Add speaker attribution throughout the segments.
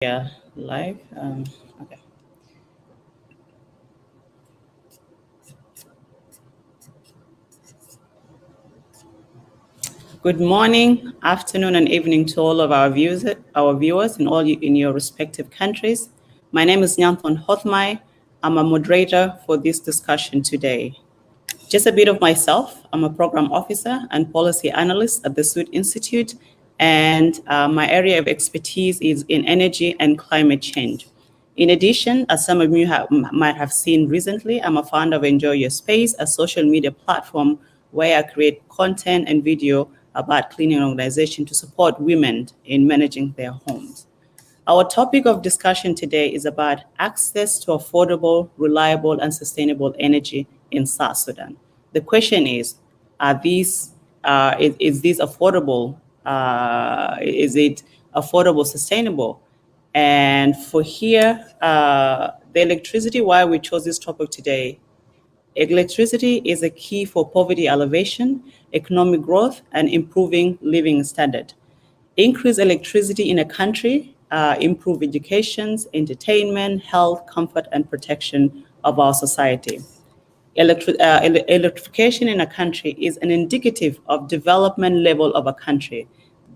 Speaker 1: Yeah, live. Okay. Good morning, afternoon, and evening to all of our viewers in your respective countries. My name is Nyanthon Hothmai. I'm a moderator for this discussion today. Just a bit of myself. I'm a program officer and policy analyst at the Sud Institute, and my area of expertise is in energy and climate change. In addition, as some of you might have seen recently, I'm a founder of Enjoy Your Space, a social media platform where I create content and video about cleaning organization to support women in managing their homes. Our topic of discussion today is about access to affordable, reliable, and sustainable energy in South Sudan. The question is, is this affordable? Is it affordable, sustainable? And for here, the electricity, why we chose this topic today, electricity is a key for poverty elevation, economic growth, and improving living standard. Increase electricity in a country, improve education, entertainment, health, comfort, and protection of our society. Electrification in a country is an indicative of development level of a country.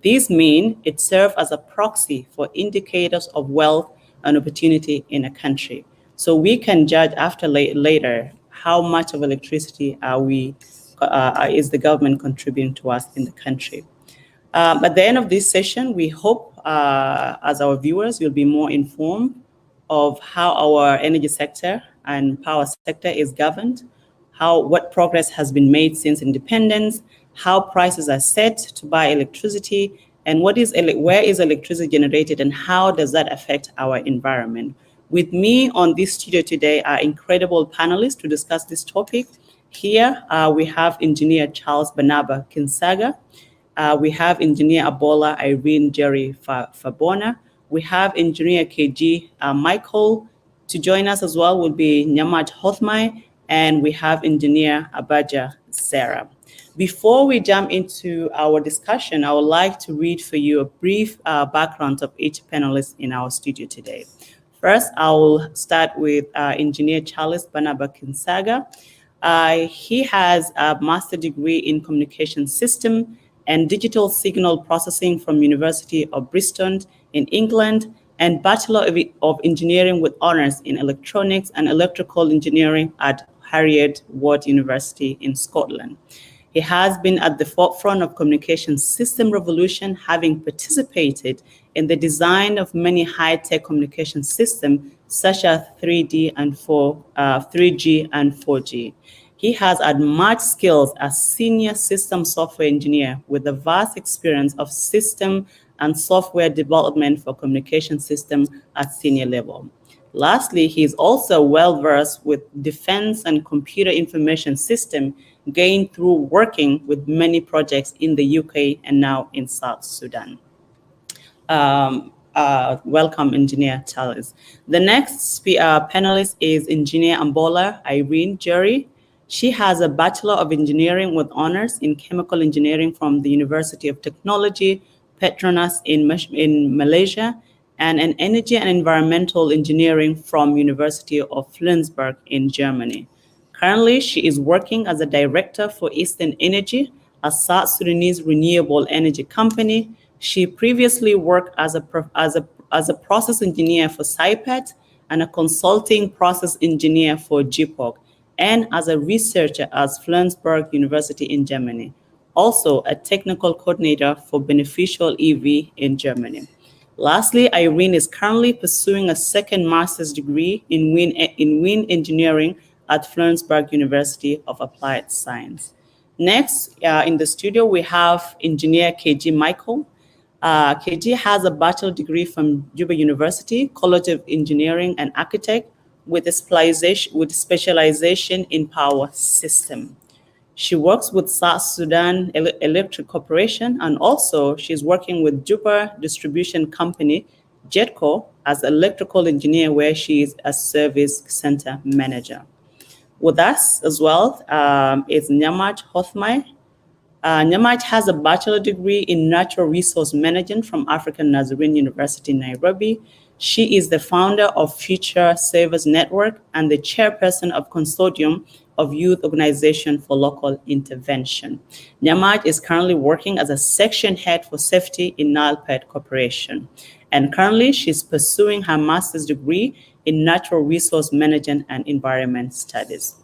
Speaker 1: These mean it serves as a proxy for indicators of wealth and opportunity in a country. So we can judge after later how much of electricity is the government contributing to us in the country. At the end of this session, we hope as our viewers will be more informed of how our energy sector and power sector is governed, what progress has been made since independence, how prices are set to buy electricity, and where is electricity generated and how does that affect our environment. With me on this studio today are incredible panelists to discuss this topic. Here we have Engineer Charles Banaba Kinsaga. We have Engineer Abola Irene Jerry Fabona. We have Engineer KG Michael. To join us as well will be Nyamaj Hothmai, and we have Engineer Abaja Sarah. Before we jump into our discussion, I would like to read for you a brief background of each panelist in our studio today. First, I will start with Engineer Charles Banaba Kinsaga. He has a master's degree in communication system and digital signal processing from University of Bristol in England, and Bachelor of Engineering with honors in electronics and electrical engineering at Heriot-Watt University in Scotland. He has been at the forefront of communication system revolution, having participated in the design of many high-tech communication systems such as 3G and 4G. He has had much skills as senior system software engineer with a vast experience of system and software development for communication system at senior level. Lastly, he is also well-versed with defense and computer information system gained through working with many projects in the UK and now in South Sudan. Welcome, Engineer Charles. The next panelist is Engineer Ambola Irene Jerry. She has a Bachelor of Engineering with honors in chemical engineering from the University of Technology, Petronas in Malaysia, and an energy and environmental engineering from University of Flensburg in Germany. Currently, she is working as a director for Eastern Energy, a South Sudanese renewable energy company. She previously worked as a process engineer for SIPET and a consulting process engineer for GPOC, and as a researcher at Flensburg University in Germany. Also a technical coordinator for Beneficial EV in Germany. Lastly, Irene is currently pursuing a second master's degree in wind engineering at Flensburg University of Applied Science. Next, in the studio, we have Engineer KG Michael. KG has a bachelor degree from Juba University, College of Engineering and Architect, with specialization in power system. She works with South Sudan Electric Corporation, and also she's working with Juba Distribution Company, JETCO, as electrical engineer, where she is a service center manager. With us as well is Nyamaj Hothmai. Nyamaj has a bachelor degree in natural resource management from African Nazarene University in Nairobi. She is the founder of Future Savers Network and the chairperson of Consortium of Youth Organization for Local Intervention. Nyamaj is currently working as a section head for safety in NILPET Corporation. And currently, she's pursuing her master's degree in natural resource management and environment studies.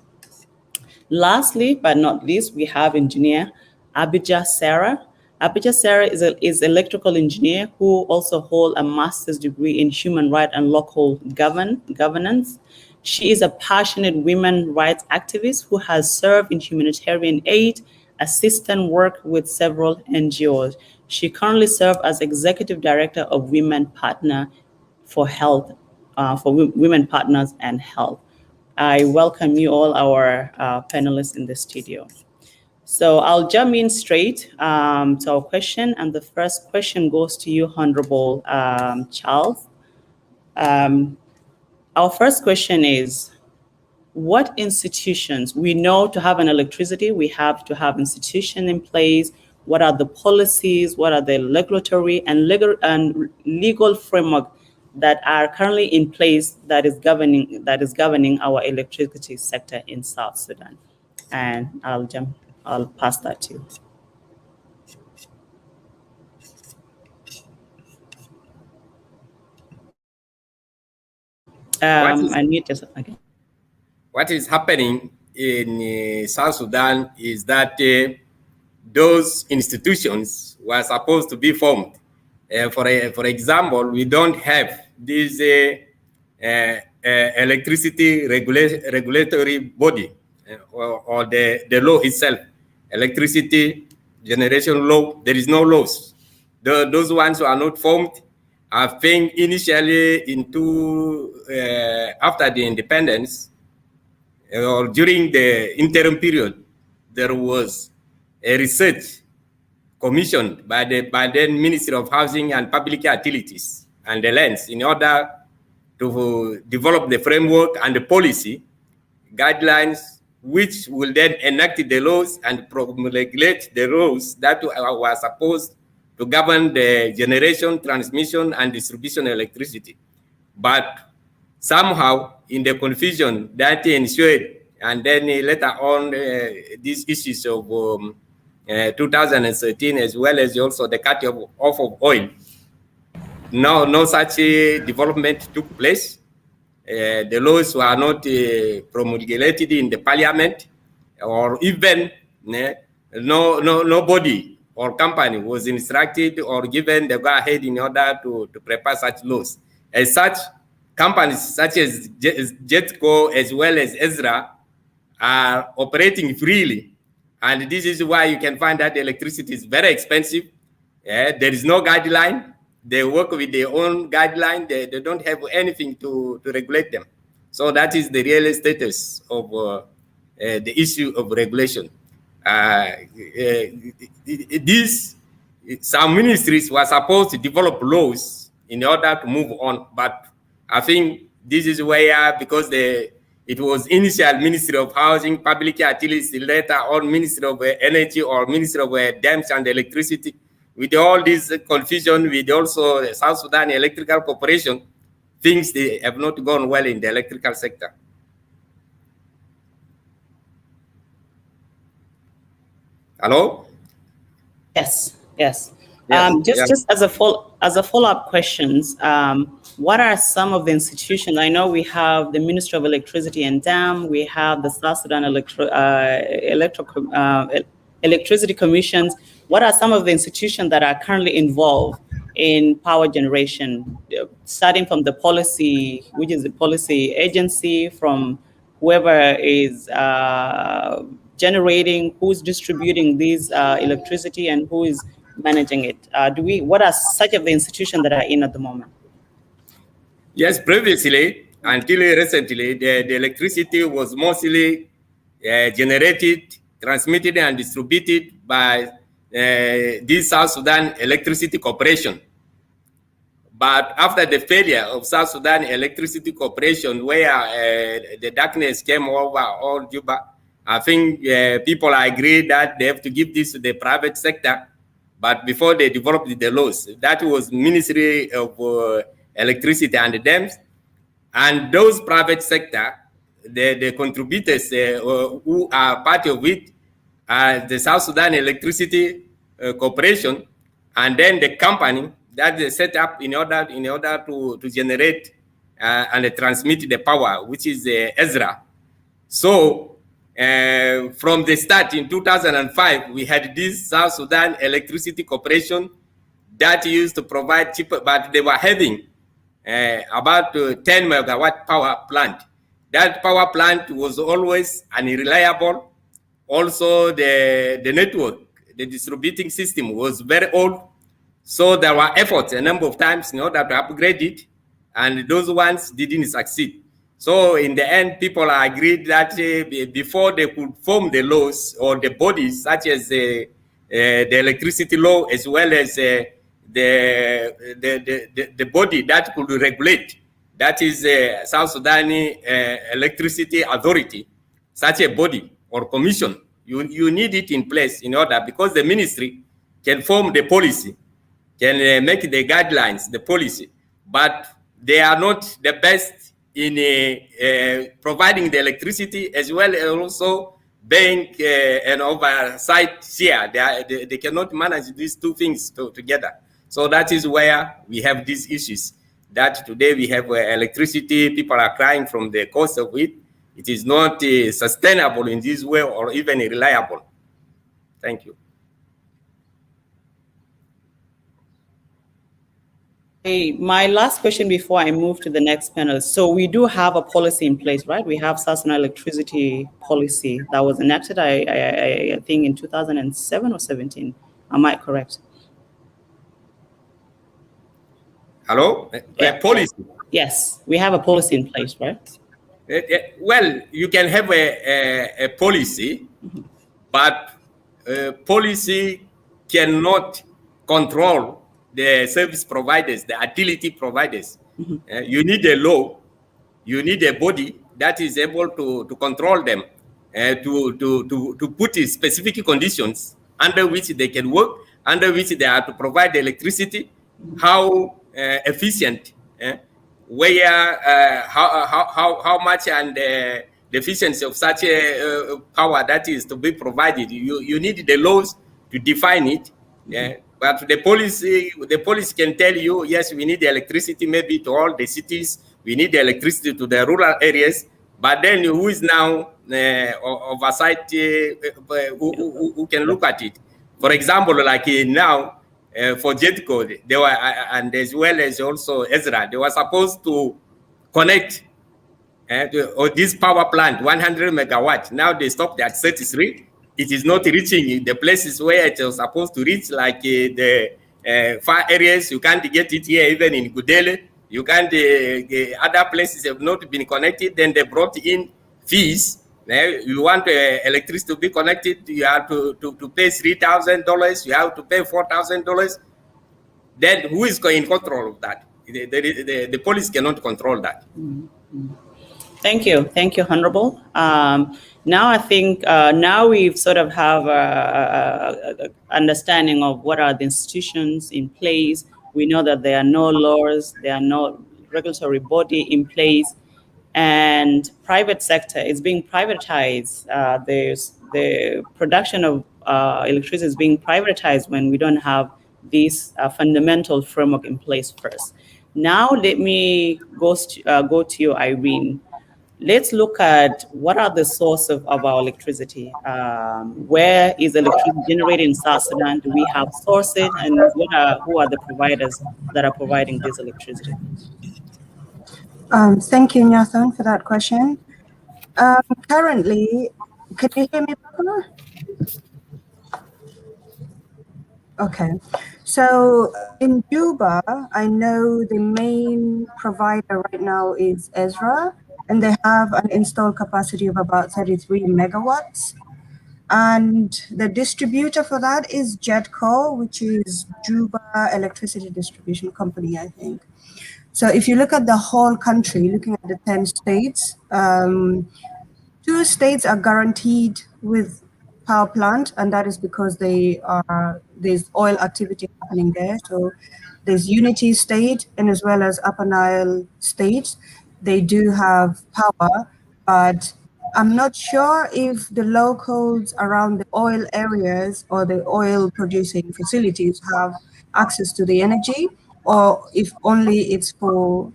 Speaker 1: Lastly, but not least, we have engineer Abijah Sarah. Abijah Sarah is electrical engineer who also holds a master's degree in human rights and local governance. She is a passionate women's rights activist who has served in humanitarian aid, assistant work with several NGOs. She currently serves as executive director of Women Partner for Health, for Women Partners and Health. I welcome you all, our panelists in the studio. So I'll jump in straight to our question. And the first question goes to you, Honorable Charles. Our first question is, what institutions, we know to have an electricity, we have to have institutions in place. What are the policies? What are the regulatory and legal framework that are currently in place that is governing our electricity sector in South Sudan? And I'll pass that to you. I need this again.
Speaker 2: What is happening in South Sudan is that those institutions were supposed to be formed. For example, we don't have this electricity regulatory body or the law itself, electricity generation law. There is no laws. Those ones who are not formed. I think initially after the independence or during the interim period, there was a research commissioned by the Ministry of Housing and Public Utilities and the Lands in order to develop the framework and the policy guidelines which will then enact the laws and promulgate the laws that were supposed to govern the generation, transmission, and distribution of electricity. But somehow, in the confusion that ensued, and then later on, these issues of 2013, as well as also the cutting off of oil, no such development took place. The laws were not promulgated in the parliament, or even nobody or company was instructed or given the go-ahead in order to prepare such laws. As such, companies such as Jetco as well as Ezra are operating freely. And this is why you can find that electricity is very expensive. There is no guideline. They work with their own guideline. They don't have anything to regulate them. So that is the real status of the issue of regulation. Some ministries were supposed to develop laws in order to move on, but I think this is where, because it was initial Ministry of Housing, Public Utilities, later on Ministry of Energy or Ministry of Dams and Electricity, with all this confusion, with also the South Sudan Electrical Corporation, things they have not gone well in the electrical sector. Hello?
Speaker 1: Yes. Just as a follow-up questions, what are some of the institutions? I know we have the Ministry of Electricity and Dam, we have the South Sudan Electricity Commissions. What are some of the institutions that are currently involved in power generation, starting from the policy, which is the policy agency, from whoever is generating, who's distributing these electricity, and who is managing it? What are such of the institutions that are in at the moment?
Speaker 2: Yes, previously, until recently, the electricity was mostly generated, transmitted, and distributed by the South Sudan Electricity Corporation. But after the failure of South Sudan Electricity Corporation, where the darkness came over all Juba, I think people agreed that they have to give this to the private sector. But before they developed the laws, that was Ministry of electricity and the dams. And those private sector, the contributors who are part of it, the South Sudan Electricity Corporation, and then the company that they set up in order to generate and transmit the power, which is Ezra. So from the start in 2005, we had this South Sudan Electricity Corporation that used to provide cheaper, but they were having about 10 megawatt power plant. That power plant was always unreliable. Also, the network, the distributing system was very old. So there were efforts a number of times in order to upgrade it, and those ones didn't succeed. So in the end, people agreed that before they could form the laws or the bodies such as the electricity law, as well as the body that could regulate, that is South Sudan Electricity Authority, such a body or commission, you need it in place in order, because the ministry can form the policy, can make the guidelines, the policy, but they are not the best in providing the electricity, as well as also being an oversight share. They cannot manage these two things together. So that is where we have these issues, that today we have electricity, people are crying from the cost of it. It is not sustainable in this way or even reliable. Thank you.
Speaker 1: My last question before I move to the next panel. So we do have a policy in place, right? We have South Sudan electricity policy that was enacted, I think, in 2007 or 17. Am I correct?
Speaker 2: Hello?
Speaker 1: Yeah.
Speaker 2: Policy?
Speaker 1: Yes, we have a policy in place, right?
Speaker 2: Well, you can have a policy, but policy cannot control the service providers, the utility providers. You need a law, you need a body that is able to control them, to put in specific conditions under which they can work, under which they are to provide the electricity, how efficient, where how much, and the efficiency of such a power that is to be provided. You need the laws to define it. But the policy can tell you, yes, we need the electricity maybe to all the cities, we need the electricity to the rural areas, but then who is now oversight, who can look at it? For example, like now, for JETCO, they were, and as well as also Ezra, they were supposed to connect this power plant, 100 megawatts. Now they stopped at 33. It is not reaching the places where it was supposed to reach, like the far areas. You can't get it here, even in Gudele. You can't, other places have not been connected. Then they brought in fees. You want electricity to be connected, you have to pay $3,000. You have to pay $4,000. Then who is in control of that? The police cannot control that.
Speaker 1: Thank you, Honorable. Now I think now we've sort of have a understanding of what are the institutions in place. We know that there are no laws, there are no regulatory body in place, and private sector is being privatized. There's the production of electricity is being privatized when we don't have this fundamental framework in place first. Now let me go to you, Irene. Let's look at what are the sources of our electricity. Where is electricity generated in South Sudan? Do we have sources, and who are the providers that are providing this electricity?
Speaker 3: Thank you, Nathan, for that question. Currently, can you hear me properly? Okay, so in Juba, I know the main provider right now is Ezra, and they have an installed capacity of about 33 megawatts. And the distributor for that is JETCO, which is Juba Electricity Distribution Company, I think. So if you look at the whole country, looking at the 10 states, 2 states are guaranteed with power plant, and that is because there's oil activity happening there. So there's Unity State and as well as Upper Nile State. They do have power, but I'm not sure if the locals around the oil areas or the oil producing facilities have access to the energy, or if only it's for,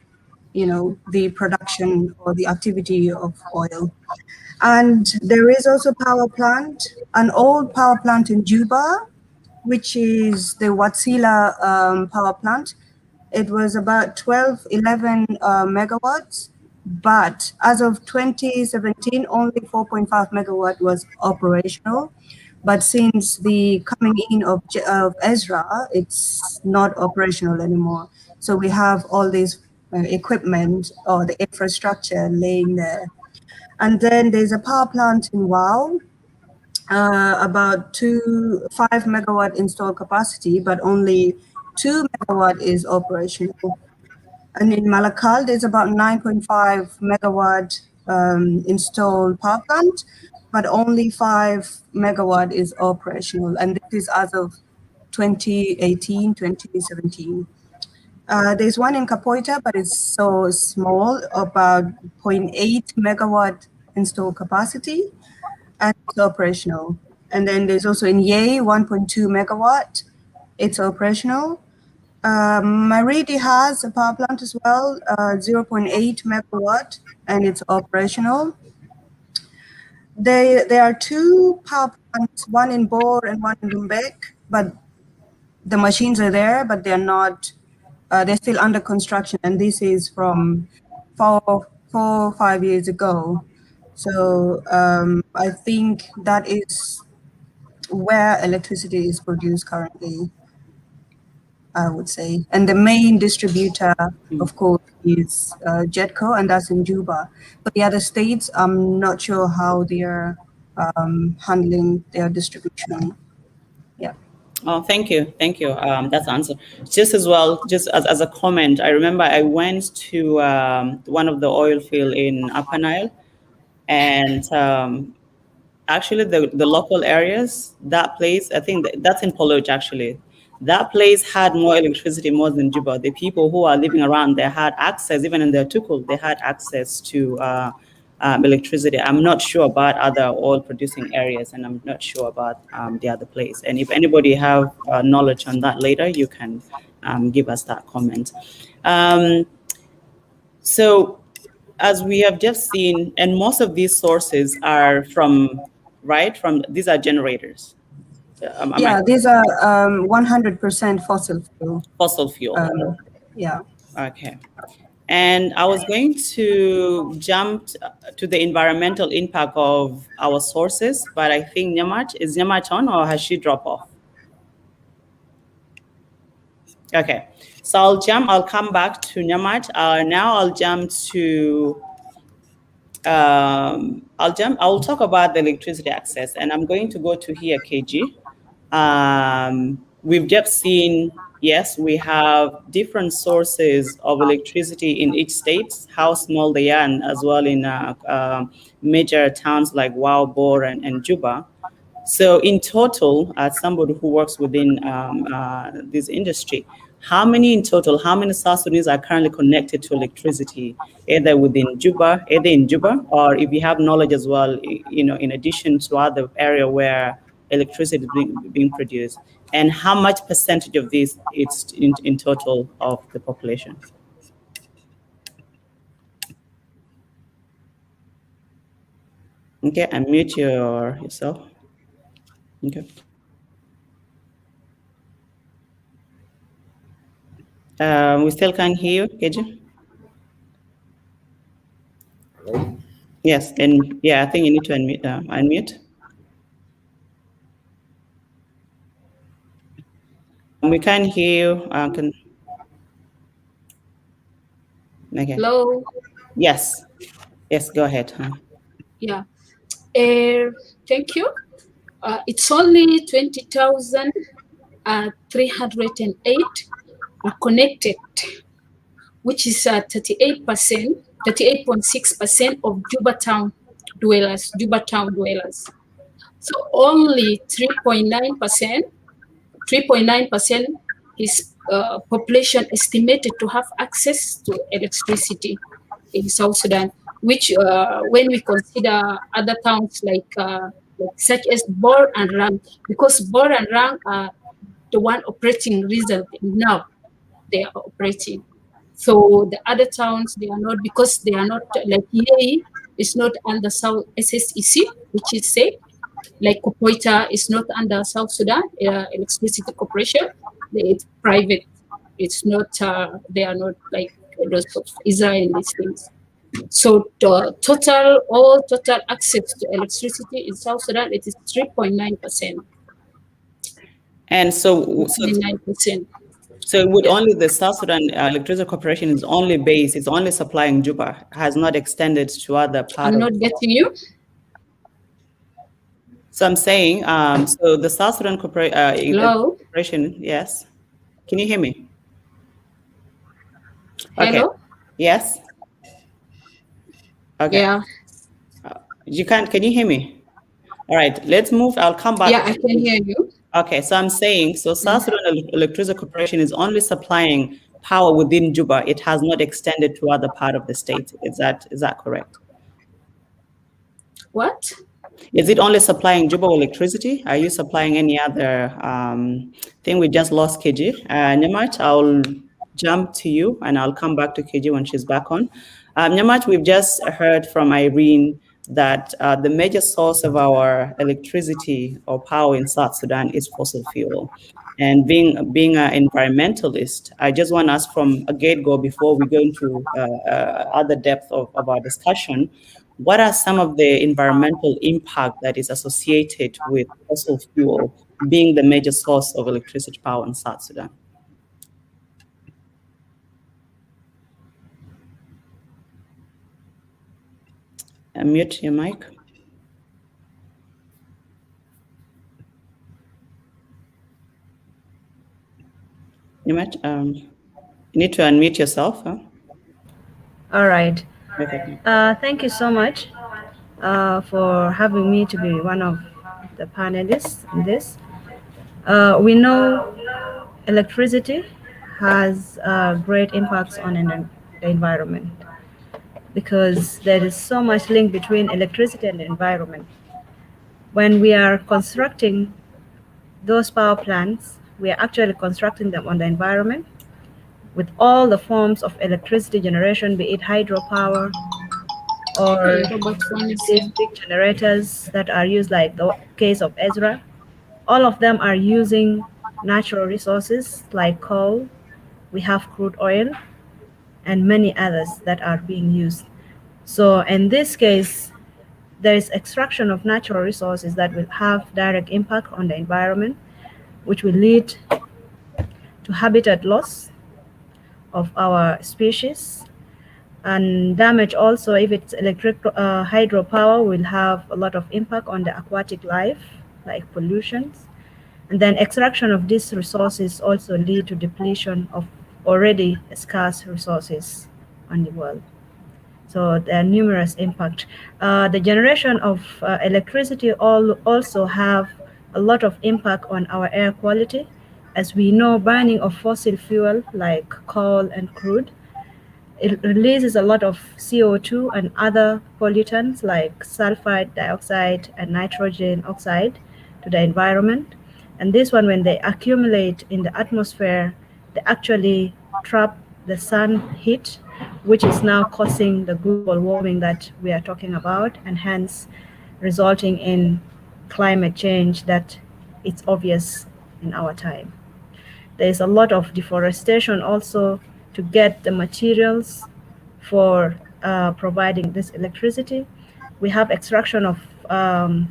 Speaker 3: the production or the activity of oil. And there is also power plant, an old power plant in Juba, which is the Watsila power plant. It was about 12, 11 megawatts, but as of 2017, only 4.5 megawatt was operational. But since the coming in of Ezra, it's not operational anymore. So we have all this equipment or the infrastructure laying there. And then there's a power plant in Wow, about 5 megawatt installed capacity, but only 2 megawatt is operational. And in Malakal, there's about 9.5 megawatt installed power plant, but only 5 megawatt is operational. And this is as of 2018, 2017. There's one in Capoeira, but it's so small, about 0.8 megawatt installed capacity, and it's operational. And then there's also in Yei, 1.2 megawatt, it's operational. Maridi has a power plant as well, 0.8 megawatt, and it's operational. There are two power plants, one in Bor and one in Rumbek, but the machines are there, but they're not, they're still under construction. And this is from 5 years ago. So I think that is where electricity is produced currently, I would say. And the main distributor, of course, is JETCO, and that's in Juba. But the other states, I'm not sure how they're handling their distribution. Yeah.
Speaker 1: Oh, thank you. Thank you. That's the answer. Just as well, just as a comment, I remember I went to one of the oil field in Upper Nile, and actually the local areas, that place, I think that's in Poloch actually. That place had more electricity more than Juba. The people who are living around there had access, even in their Tukul, they had access to electricity. I'm not sure about other oil producing areas, and I'm not sure about the other place. And if anybody have knowledge on that later, you can give us that comment. So as we have just seen, and most of these sources are these are generators.
Speaker 3: Yeah, these are 100% fossil fuel.
Speaker 1: Fossil fuel.
Speaker 3: Yeah.
Speaker 1: Okay. And I was going to jump to the environmental impact of our sources, but I think is Nyamach on, or has she dropped off? Okay. So I'll come back to Nyamach. Now I'll jump to, I'll talk about the electricity access, and I'm going to go to here, KG. We've just seen, yes, we have different sources of electricity in each state, how small they are, and as well in major towns like Wau, Bor, and Juba. So in total, as somebody who works within this industry, how many South Sudanese are currently connected to electricity, either in Juba, or if you have knowledge as well, in addition to other area where electricity is being produced, and how much percentage of this it's in total of the population? Okay, unmute yourself. Okay. We still can't hear you, KJ.
Speaker 2: Hello?
Speaker 1: Yes, and yeah, I think you need to unmute. We can't hear you. Okay.
Speaker 4: Hello.
Speaker 1: Yes, go ahead.
Speaker 4: Yeah. Thank you. It's only 20,308 are connected, which is 38.6% of Juba town dwellers. So only 3.9%, 3.9% is population estimated to have access to electricity in South Sudan, which when we consider other towns like such as Bor and Rang, because Bor and Rang are the one operating recently now, they are operating. So the other towns, they are not, because they are not, like Yei is not under South SSEC, which is safe. Like Kupoita is not under South Sudan Electricity Corporation. It's private. It's not, they are not like those of Israel and these things. So the all total access to electricity in South Sudan, it is 3.9%.
Speaker 1: And so
Speaker 4: 9%.
Speaker 1: So would only the South Sudan Electricity Corporation is only based, is only supplying Juba, has not extended to other parts.
Speaker 4: I'm not getting you.
Speaker 1: So I'm saying, so the South Sudan Corporation, yes. Can you hear me? Okay.
Speaker 4: Hello?
Speaker 1: Yes? Okay.
Speaker 4: Yeah.
Speaker 1: Can you hear me? All right, let's move. I'll come back.
Speaker 4: Yeah, I can hear you.
Speaker 1: Okay, so I'm saying, so South Sudan Electricity Corporation is only supplying power within Juba. It has not extended to other part of the state. Is that correct?
Speaker 4: What?
Speaker 1: Is it only supplying Juba electricity? Are you supplying any other thing? We just lost KG. Nyamat, I'll jump to you and I'll come back to KG when she's back on. Nyamat, we've just heard from Irene that the major source of our electricity or power in South Sudan is fossil fuel. And being an environmentalist, I just want to ask from a get-go before we go into other depth of our discussion, what are some of the environmental impact that is associated with fossil fuel being the major source of electricity power in South Sudan? Mute your mic. You need to unmute yourself. Huh?
Speaker 5: All right.
Speaker 1: Okay.
Speaker 5: Thank you so much for having me to be one of the panelists in this. We know electricity has great impacts on the environment because there is so much link between electricity and the environment. When we are constructing those power plants, we are actually constructing them on the environment with all the forms of electricity generation, be it hydropower or these big generators that are used, like the case of Ezra. All of them are using natural resources like coal, we have crude oil, and many others that are being used. So in this case, there is extraction of natural resources that will have direct impact on the environment, which will lead to habitat loss of our species, and damage also. If it's hydropower, will have a lot of impact on the aquatic life, like pollutions. And then extraction of these resources also lead to depletion of already scarce resources on the world. So there are numerous impacts. The generation of electricity also have a lot of impact on our air quality. As we know, burning of fossil fuel like coal and crude, it releases a lot of CO2 and other pollutants like sulfur dioxide and nitrogen oxide to the environment. And this one, when they accumulate in the atmosphere, they actually trap the sun heat, which is now causing the global warming that we are talking about, and hence resulting in climate change that it's obvious in our time. There's a lot of deforestation also to get the materials for providing this electricity. We have extraction of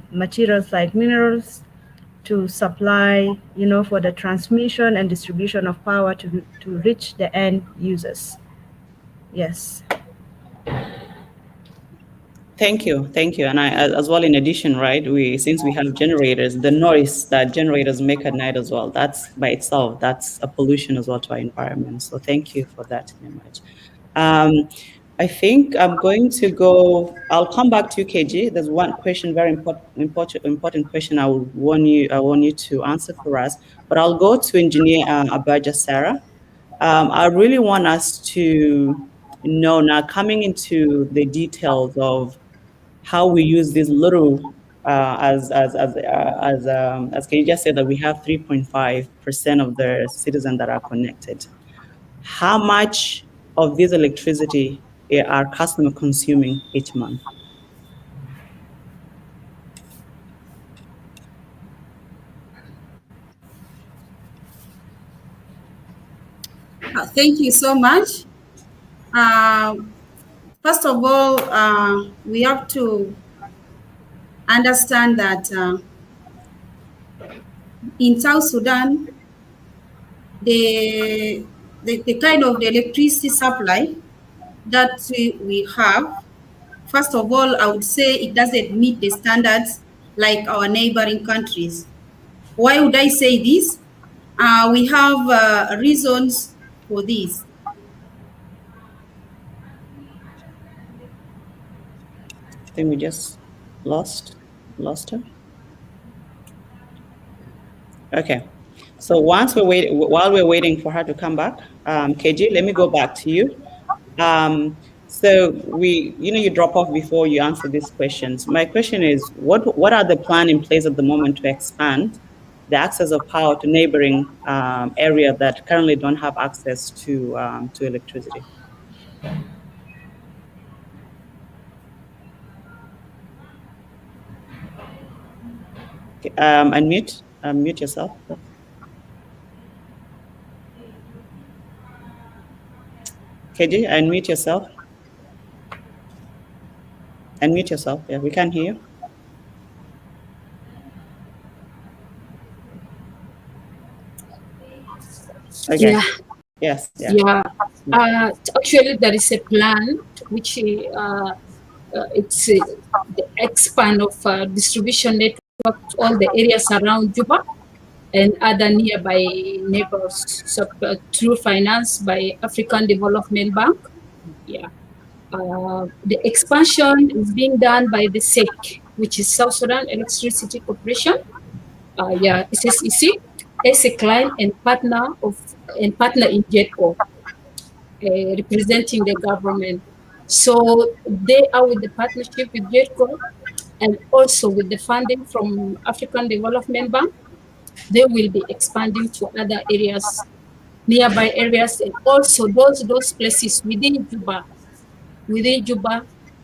Speaker 5: materials like minerals to supply, for the transmission and distribution of power to reach the end users. Yes.
Speaker 1: Thank you. And I, as well, in addition, right, since we have generators, the noise that generators make at night as well, that's by itself, that's a pollution as well to our environment. So thank you for that very much. I think I'm going to go. I'll come back to you, KG. There's one question, very important question. I want you to answer for us. But I'll go to Engineer Abaja Sarah. I really want us to know now, coming into the details of how we use this little, as KG just said, that we have 3.5% of the citizens that are connected. How much of this electricity are customer consuming each month?
Speaker 6: Thank you so much. First of all, we have to understand that in South Sudan, the kind of the electricity supply that we have, first of all, I would say it doesn't meet the standards like our neighboring countries. Why would I say this? We have reasons for this.
Speaker 1: I think we just lost her. Okay. So while we're waiting for her to come back, KG, let me go back to you. So you drop off before you answer these questions. My question is, what are the plans in place at the moment to expand the access of power to neighboring area that currently don't have access to electricity? Unmute yourself. KG, unmute yourself. Unmute yourself. Yeah, we can hear you. Okay.
Speaker 4: Yeah.
Speaker 1: Yes.
Speaker 4: Yeah. Actually, there is a plan which it's the expand of distribution network to all the areas around Juba and other nearby neighbors, through finance by African Development Bank. Yeah. The expansion is being done by the SEC, which is South Sudan Electricity Corporation. SSEC, as a client and partner in JETCO, representing the government. So they are with the partnership with JETCO and also with the funding from African Development Bank. They will be expanding to other areas, nearby areas, and also those places within Juba.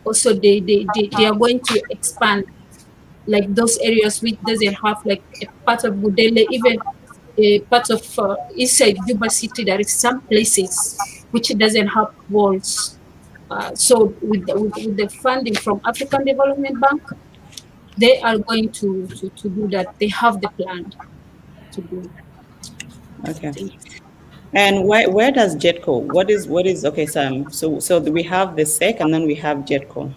Speaker 4: Also they are going to expand, like those areas which doesn't have like a part of Budele, even a part of inside Juba city. There is some places which doesn't have walls. So with the funding from African Development Bank, they are going to do that. They have the plan to do.
Speaker 1: Okay. And where does JETCO? What is okay? So we have the SEC and then we have JETCO.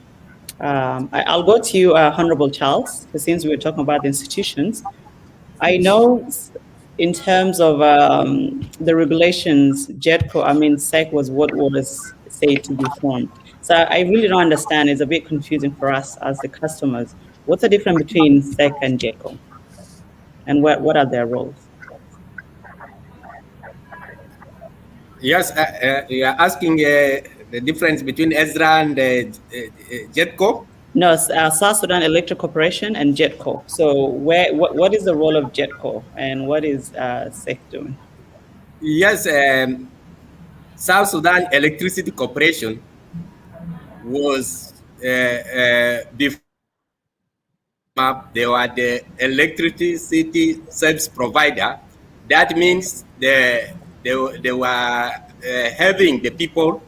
Speaker 1: I'll go to you, Honorable Charles, because since we were talking about the institutions, I know in terms of the regulations, SEC was what was said to be formed. So I really don't understand. It's a bit confusing for us as the customers. What's the difference between SEC and JETCO? And what are their roles?
Speaker 2: Yes, you are asking the difference between Ezra and JETCO?
Speaker 1: No, South Sudan Electric Corporation and JETCO. So what is the role of JETCO and what is SEC doing?
Speaker 2: Yes, South Sudan Electricity Corporation was before they were the electricity service provider. That means they were having the people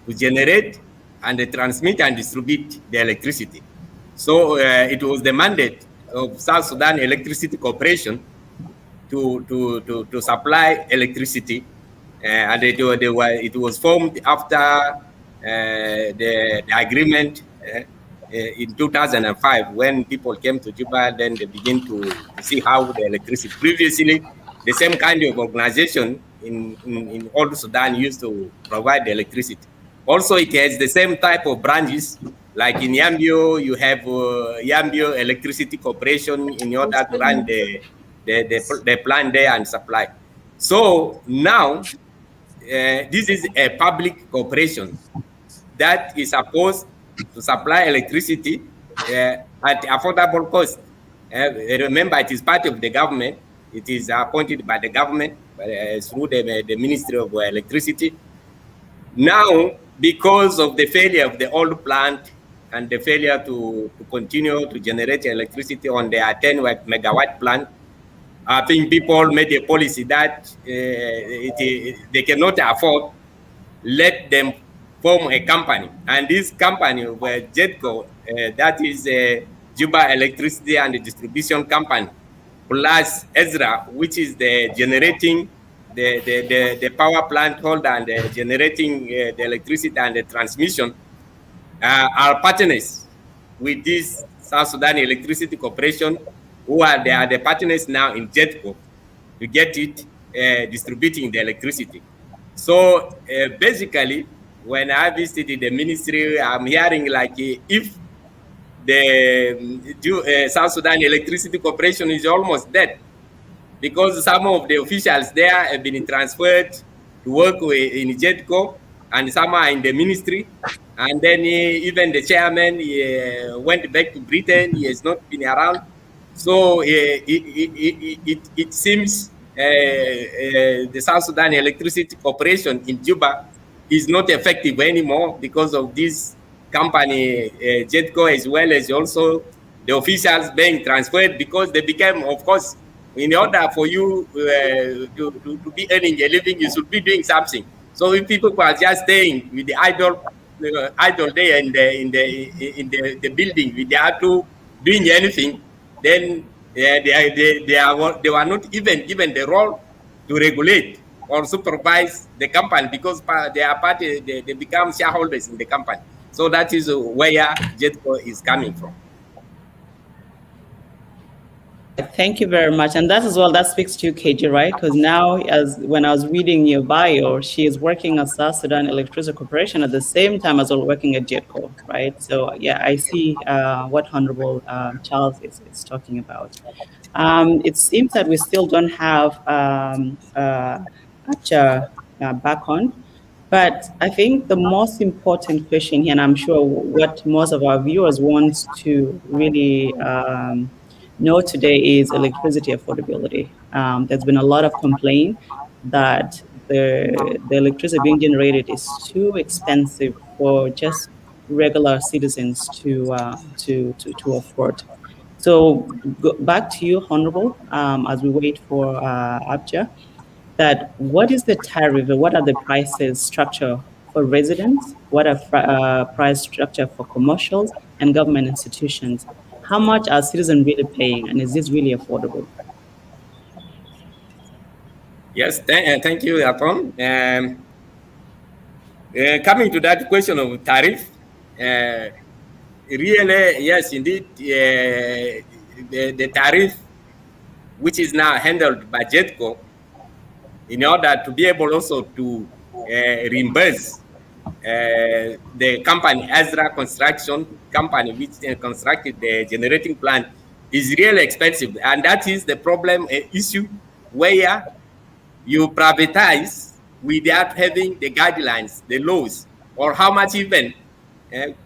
Speaker 2: who generate and they transmit and distribute the electricity. So it was the mandate of South Sudan Electricity Corporation to supply electricity, and it was formed after the agreement in 2005 when people came to Juba. Then they begin to see how the electricity. Previously, the same kind of organization in all Sudan used to provide the electricity. Also, it has the same type of branches. Like in Yambio, you have Yambio Electricity Corporation in order to run the plant there and supply. So now, this is a public corporation that is supposed to supply electricity at affordable cost. Remember, it is part of the government. It is appointed by the government through the Ministry of Electricity. Now, because of the failure of the old plant and the failure to continue to generate electricity on their 10 megawatt plant, I think people made a policy that they cannot afford, let them form a company. And this company were JETCO, that is Juba Electricity and Distribution Company, plus Ezra, which is the generating, the power plant holder and the generating the electricity and the transmission, are partners with this South Sudan Electricity Corporation, who are the partners now in JETCO to get it distributing the electricity. So basically, when I visited the ministry, I'm hearing like if the South Sudan Electricity Corporation is almost dead, because some of the officials there have been transferred to work in JETCO, and some are in the ministry. And then even the chairman went back to Britain. He has not been around. So it seems the South Sudan Electricity Corporation in Juba is not effective anymore because of this company, JETCO, as well as also the officials being transferred, because they became, of course, in order for you to be earning a living, you should be doing something. So if people are just staying with the idle there in the building without doing anything, then they were not even given the role to regulate or supervise the company, because they are they become shareholders in the company. So that is where JETCO is coming from.
Speaker 1: Thank you very much. And that as well, that speaks to you, KG, right? Because now, as when I was reading your bio, she is working at South Sudan Electricity Corporation at the same time as well working at JETCO, right? So yeah, I see what Honorable Charles is talking about. It seems that we still don't have Acha back on. But I think the most important question here, and I'm sure what most of our viewers want to really know today, is electricity affordability. There's been a lot of complaint that the electricity being generated is too expensive for just regular citizens to afford. So back to you, Honorable, as we wait for Abja, that what is the tariff, what are the prices structure for residents, what are price structure for commercials and government institutions? How much are citizens really paying, and is this really affordable?
Speaker 2: Yes, thank you, Apon. Coming to that question of tariff, really, yes, indeed, the tariff, which is now handled by JETCO, in order to be able also to reimburse the company, Ezra Construction Company, which constructed the generating plant, is really expensive. And that is the problem issue, where you privatize without having the guidelines, the laws, or how much even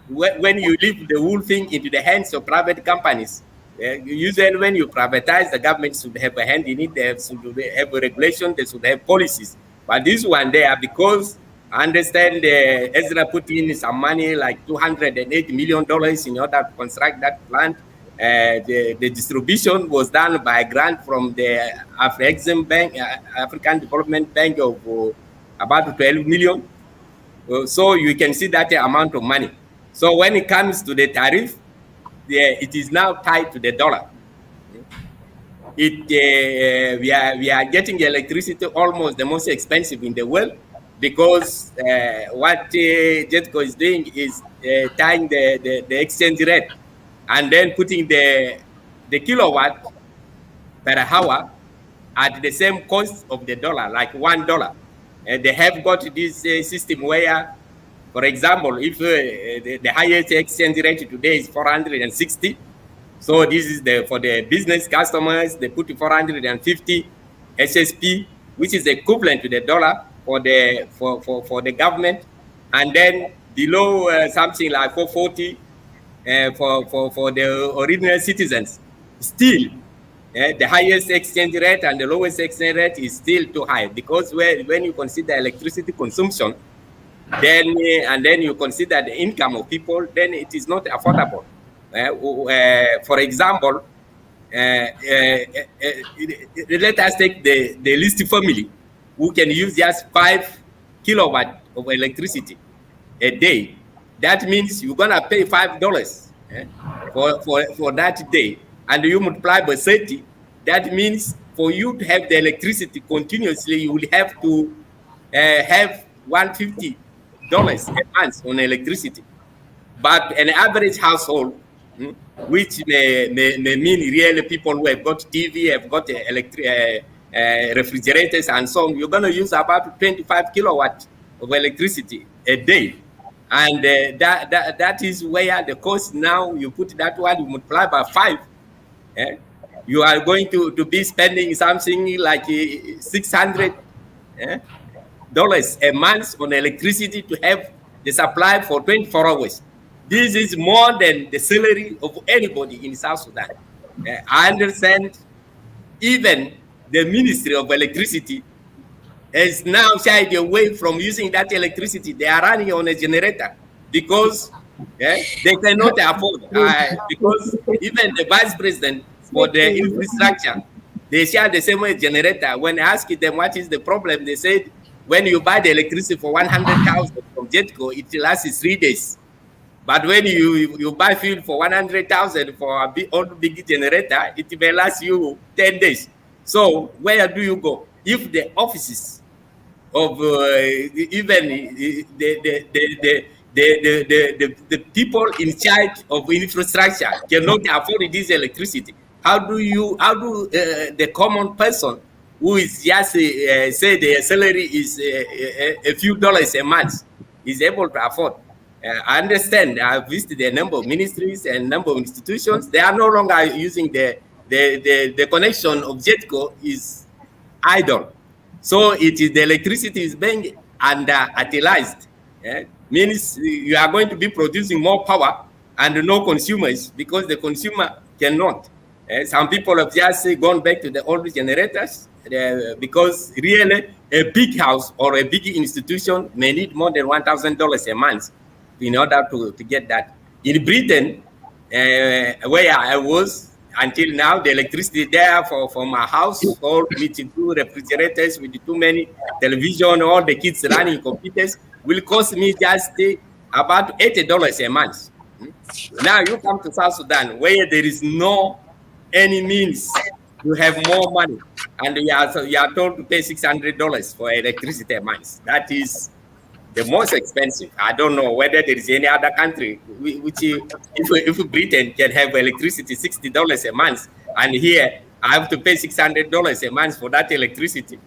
Speaker 2: when you leave the whole thing into the hands of private companies. Usually when you privatize, the government should have a hand in it. They should have a regulation, they should have policies. But this one there, because I understand Ezra put in some money, like $280 million in order to construct that plant. The distribution was done by a grant from the Afrexim Bank, African Development Bank, of about 12 million. So you can see that amount of money. So when it comes to the tariff, it is now tied to the dollar. We are getting electricity almost the most expensive in the world, because what JETCO is doing is tying the exchange rate, and then putting the kilowatt per hour at the same cost of the dollar, like $1. They have got this system where For example, if the highest exchange rate today is 460, so this is for the business customers, they put 450 SSP, which is equivalent to the dollar for the government, and then below something like 440 for the ordinary citizens. Still, the highest exchange rate and the lowest exchange rate is still too high, because when you consider electricity consumption, then and then you consider the income of people, then it is not affordable. For example, let us take the least family who can use just 5 kilowatt of electricity a day. That means you're gonna pay $5 for that day, and you multiply by 30. That means for you to have the electricity continuously, you will have to have $150 a month on electricity. But an average household, which may mean really people who have got TV, have got refrigerators and so on, you're going to use about 25 kilowatts of electricity a day. And that is where the cost now, you put that one, you multiply by 5, you are going to be spending something like $600 a month on electricity to have the supply for 24 hours. This is more than the salary of anybody in South Sudan. I understand even the Ministry of Electricity has now shied away from using that electricity. They are running on a generator because they cannot afford. Because even the vice president for the infrastructure, they share the same way generator. When I asked them what is the problem, they said when you buy the electricity for 100,000 from Jetco, it lasts 3 days. But when you buy fuel for 100,000 for a big generator, it may last you 10 days. So where do you go? If the offices of even the people in charge of infrastructure cannot afford this electricity, how do the common person who is just say their salary is a few dollars a month is able to afford? I understand. I've visited a number of ministries and number of institutions. They are no longer using the connection of Jetco is idle. So the electricity is being underutilized. Means you are going to be producing more power and no consumers because the consumer cannot. Some people have just gone back to the old generators because really a big house or a big institution may need more than $1,000 a month in order to get that. In Britain, where I was until now, the electricity there for my house, all with 2 refrigerators, with too many television, all the kids running computers, will cost me just about $80 a month. Now you come to South Sudan, where there is no any means to have more money, and you are told to pay $600 for electricity a month. That is the most expensive. I don't know whether there is any other country which, if Britain can have electricity $60 a month, and here I have to pay $600 a month for that electricity.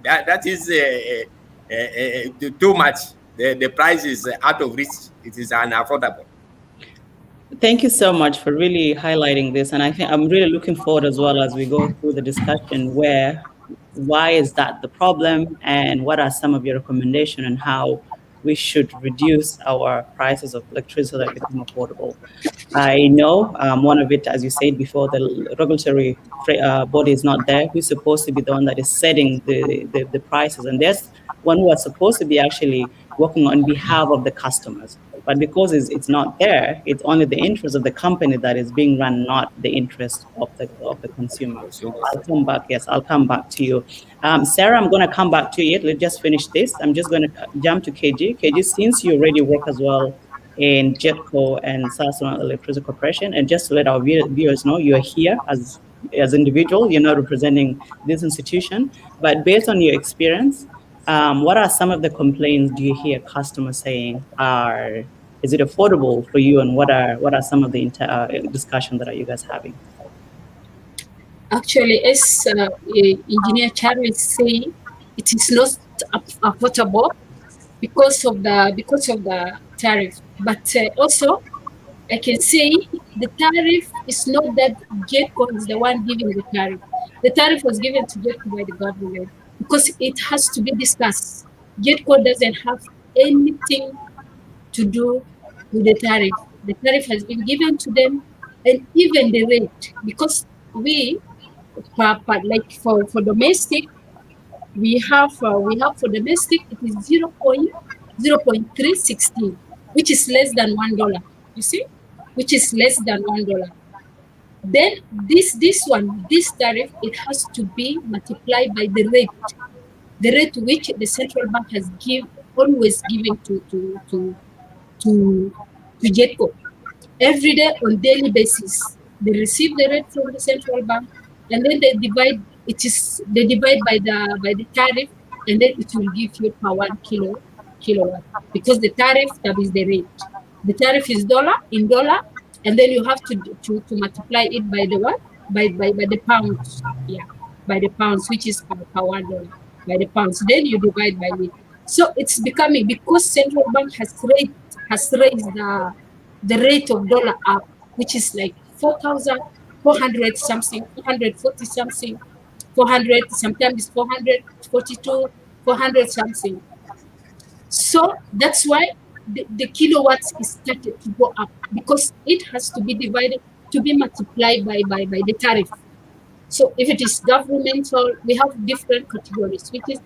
Speaker 2: that is too much. The price is out of reach. It is unaffordable.
Speaker 1: Thank you so much for really highlighting this. And I think I'm really looking forward as well as we go through the discussion why is that the problem and what are some of your recommendations on how we should reduce our prices of electricity so that it become affordable. I know one of it, as you said before, the regulatory body is not there. Who's supposed to be the one that is setting the prices? And there's one who is supposed to be actually working on behalf of the customers. But because it's not there, it's only the interest of the company that is being run, not the interest of the consumer. I'll come back. Yes, I'll come back to you. Sarah, I'm going to come back to you. Let's just finish this. I'm just going to jump to KG. KG, since you already work as well in Jetco and South Sudan Electricity Corporation, and just to let our viewers know, you're here as individual. You're not representing this institution, but based on your experience, what are some of the complaints do you hear customers saying is it affordable for you, and what are some of the discussions that are you guys having?
Speaker 4: Actually, as Engineer Charles say, it is not affordable because of the tariff. But also, I can say the tariff is not that JETCO is the one giving the tariff. The tariff was given to JETCO by the government because it has to be discussed. JETCO doesn't have anything to do with the tariff. The tariff has been given to them, and even the rate, because we, like for domestic, we have for domestic it is 0.316, which is less than $1. You see, which is less than $1. Then this tariff, it has to be multiplied by the rate which the central bank has always given to JETCO. Every day on daily basis, they receive the rate from the central bank, and then they divide by the tariff, and then it will give you per 1 kilowatt, because the tariff, that is the rate. The tariff is dollar, and then you have to multiply it by the what? By the pounds. Yeah, by the pounds, which is per $1. By the pounds. Then you divide by it. So it's becoming, because central bank has raised the rate of dollar up, which is like 4,400 something, 440 something, 400, sometimes 442, 400 something. So that's why the kilowatts is started to go up, because it has to be divided, to be multiplied by the tariff. So if it is governmental, we have different categories, which is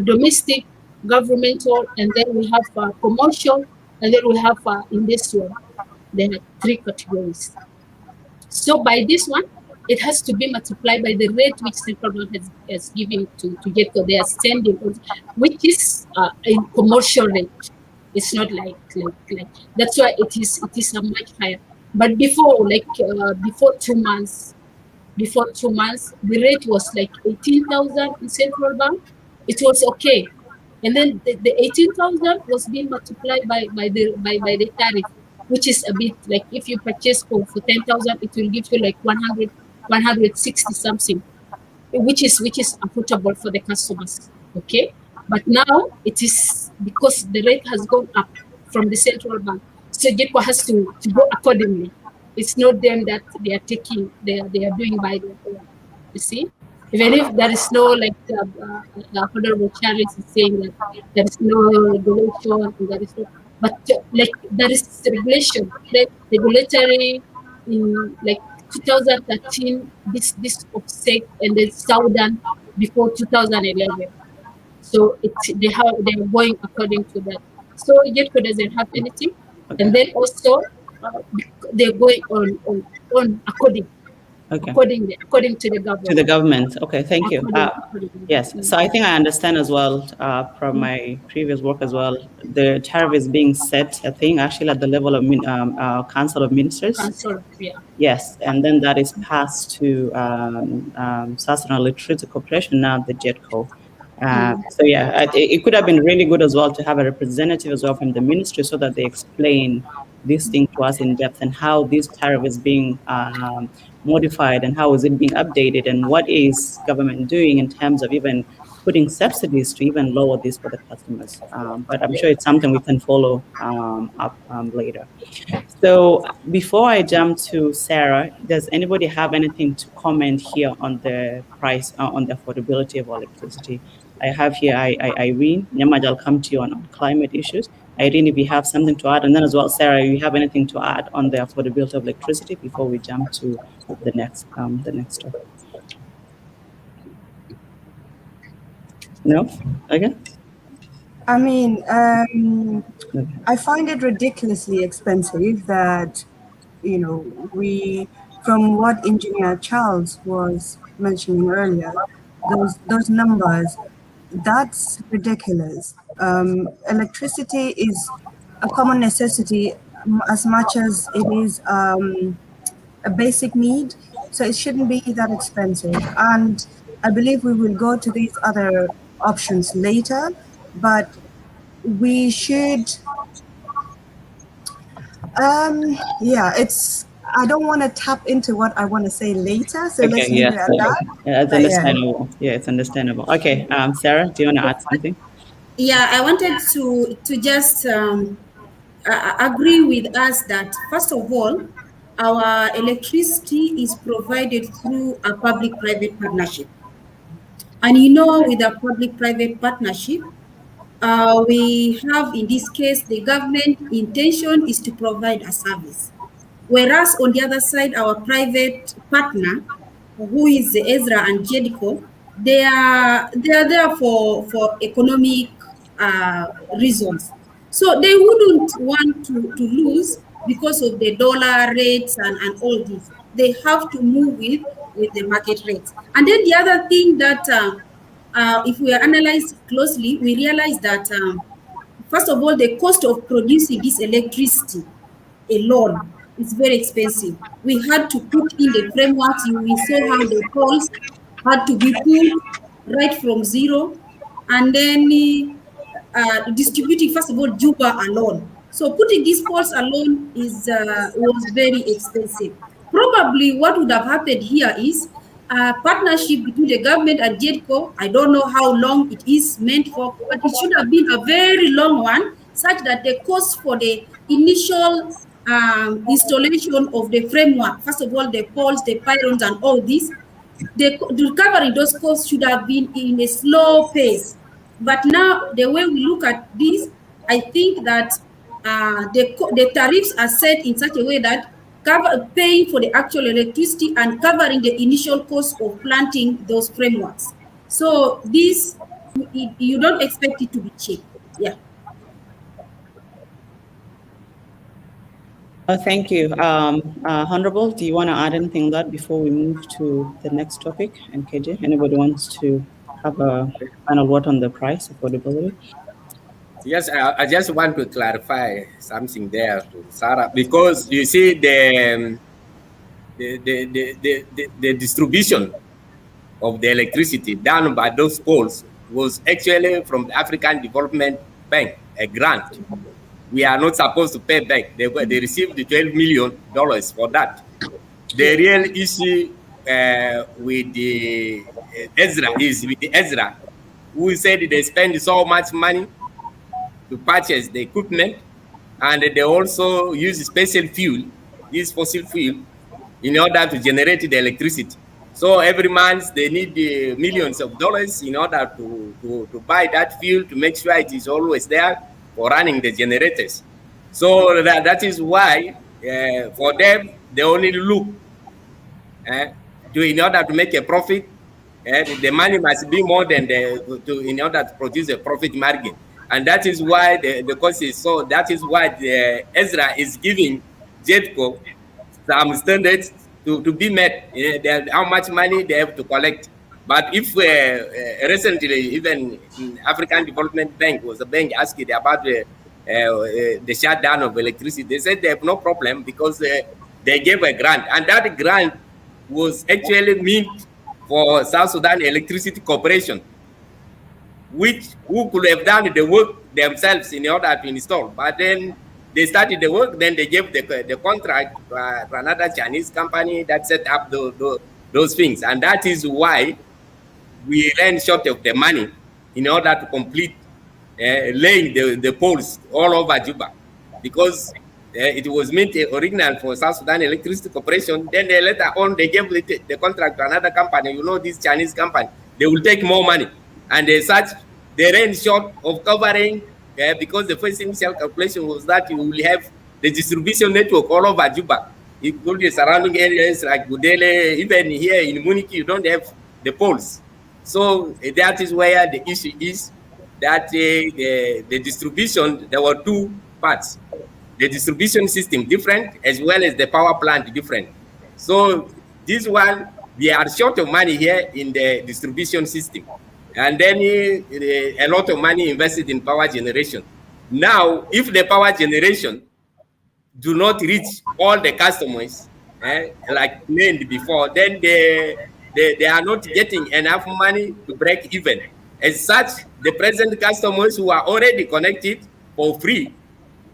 Speaker 4: domestic, governmental, and then we have commercial, and then we have industrial. There are 3 categories. So by this one, it has to be multiplied by the rate which central bank has given to JETCO. They are sending, which is in commercial rate. It's not like that's why it is a much higher. But before, before 2 months, the rate was like 18,000 in central bank. It was okay, and then the 18,000 was being multiplied by the tariff, which is a bit like, if you purchase for 10,000, it will give you like 160 something, which is affordable for the customers. Okay, but now it is, because the rate has gone up from the central bank, so JETCO has to go accordingly. It's not them that they are taking, they are doing by their own. You see, even if there is no, like the Honorable Charles is saying that there is no regulation, and there is no, but like there is regulation, like regulatory in like 2013, this offset, and then Sudan before 2011. So they are going according to that. So JETCO doesn't have anything, and then also they're going on according.
Speaker 1: Okay.
Speaker 4: According to the government.
Speaker 1: To the government. Okay, thank you. Yes, so I think I understand as well from my previous work as well. The tariff is being set, I think, actually at the level of Council of Ministers.
Speaker 4: Council, yeah.
Speaker 1: Yes, and then that is passed to Sudan Electricity Corporation, now the JETCO. So yeah, it could have been really good as well to have a representative as well from the ministry, so that they explain this thing to us in depth, and how this tariff is being modified, and how is it being updated, and what is government doing in terms of even putting subsidies to even lower this for the customers. But I'm sure it's something we can follow up later. So before I jump to Sarah, does anybody have anything to comment here on the price, on the affordability of electricity? I have here Irene. Nyamaj, I'll come to you on climate issues. Irene, if you have something to add, and then as well, Sarah, you have anything to add on the affordability of electricity before we jump to the next topic? No? Okay.
Speaker 3: I mean, I find it ridiculously expensive that, from what Engineer Charles was mentioning earlier, those numbers, that's ridiculous. Electricity is a common necessity as much as it is a basic need, so it shouldn't be that expensive. And I believe we will go to these other options later, but we should, I don't want to tap into what I want to say later, so let's leave it at that.
Speaker 1: Yeah, it's understandable. Yeah, it's understandable. Okay, Sarah, do you want to add something?
Speaker 6: Yeah, I wanted to just agree with us that first of all, our electricity is provided through a public-private partnership. And you know, with a public-private partnership, we have in this case the government intention is to provide a service, whereas on the other side, our private partner, who is Ezra and Jericho, they are there for economic reasons. So they wouldn't want to lose because of the dollar rates and all this. They have to move with the market rates. And then the other thing that if we analyze closely, we realize that first of all, the cost of producing this electricity alone is very expensive. We had to put in the frameworks. We saw how the poles had to be put right from zero, and then distributing first of all Juba alone. So putting these poles alone is was very expensive. Probably what would have happened here is a partnership between the government and JEDCO. I don't know how long it is meant for, but it should have been a very long one, such that the cost for the initial installation of the framework, first of all, the poles, the pylons, and all this, the recovery those costs should have been in a slow pace. But now, the way we look at this, I think that the tariffs are set in such a way that paying for the actual electricity and covering the initial cost of planting those frameworks. So this, you don't expect it to be cheap. Yeah.
Speaker 1: Thank you. Honorable, do you want to add anything on that before we move to the next topic? And KJ, anybody wants to have a final word on the price affordability?
Speaker 2: Yes, I just want to clarify something there to Sarah, because you see the distribution of the electricity done by those poles was actually from the African Development Bank, a grant. We are not supposed to pay back. They received the $12 million for that. The real issue with the Ezra is with the Ezra, who said they spend so much money to purchase the equipment, and they also use special fuel, this fossil fuel, in order to generate the electricity. So every month they need millions of dollars in order to buy that fuel, to make sure it is always there for running the generators. So that is why for them, they only look in order to make a profit, the money must be more than in order to produce a profit margin. And that is why the cost is so. That is why the Ezra is giving JEDCO some standards to be met. How much money they have to collect. But if recently, even African Development Bank was a bank asking about the shutdown of electricity, they said they have no problem because they gave a grant, and that grant was actually meant for South Sudan Electricity Corporation, who could have done the work themselves in order to install. But then they started the work, then they gave the contract to another Chinese company that set up those things. And that is why we ran short of the money in order to complete laying the poles all over Juba. Because it was meant original for South Sudan Electricity Corporation. Then they later on, they gave the contract to another company. You know, this Chinese company, they will take more money. And they ran short of covering, because the first initial calculation was that you will have the distribution network all over Juba. Including surrounding areas like Budele, even here in Munich, you don't have the poles. So that is where the issue is, that the distribution, there were two parts. The distribution system different, as well as the power plant different. So this one, we are short of money here in the distribution system. And then a lot of money invested in power generation. Now, if the power generation do not reach all the customers, like named before, then they are not getting enough money to break even. As such, the present customers who are already connected for free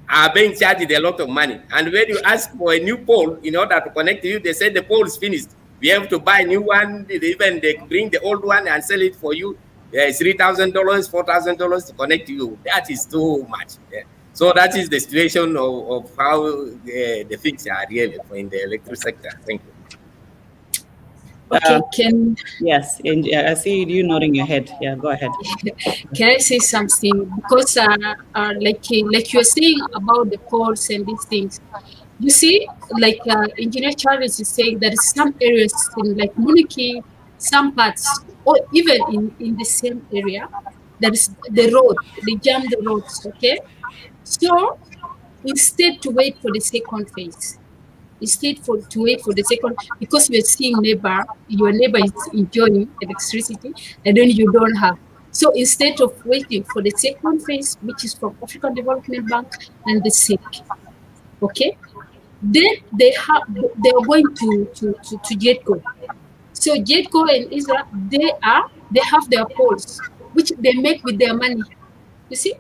Speaker 2: are being charged a lot of money. And when you ask for a new pole in order to connect to you, they say the pole is finished. We have to buy a new one. Even they bring the old one and sell it for you. Yeah, $3,000, $4,000 to connect to you. That is too much. Yeah. So that is the situation of how the things are really in the electric sector. Thank you.
Speaker 4: Okay, can
Speaker 1: Yes, and I see you nodding your head. Yeah, go ahead.
Speaker 4: can I say something? Because like you're saying about the polls and these things, you see, like Engineer Charles is saying, there is some areas in like Muniki, some parts, or even in the same area, there is the road, they jam the roads. Okay, so instead to wait for the second phase, instead to wait for the second, because you're seeing your neighbor is enjoying electricity and then you don't have. So instead of waiting for the second phase, which is from African Development Bank and the SIC, okay, then they are going to JETCO. So JETCO and Israel, they have their poles, which they make with their money. You see,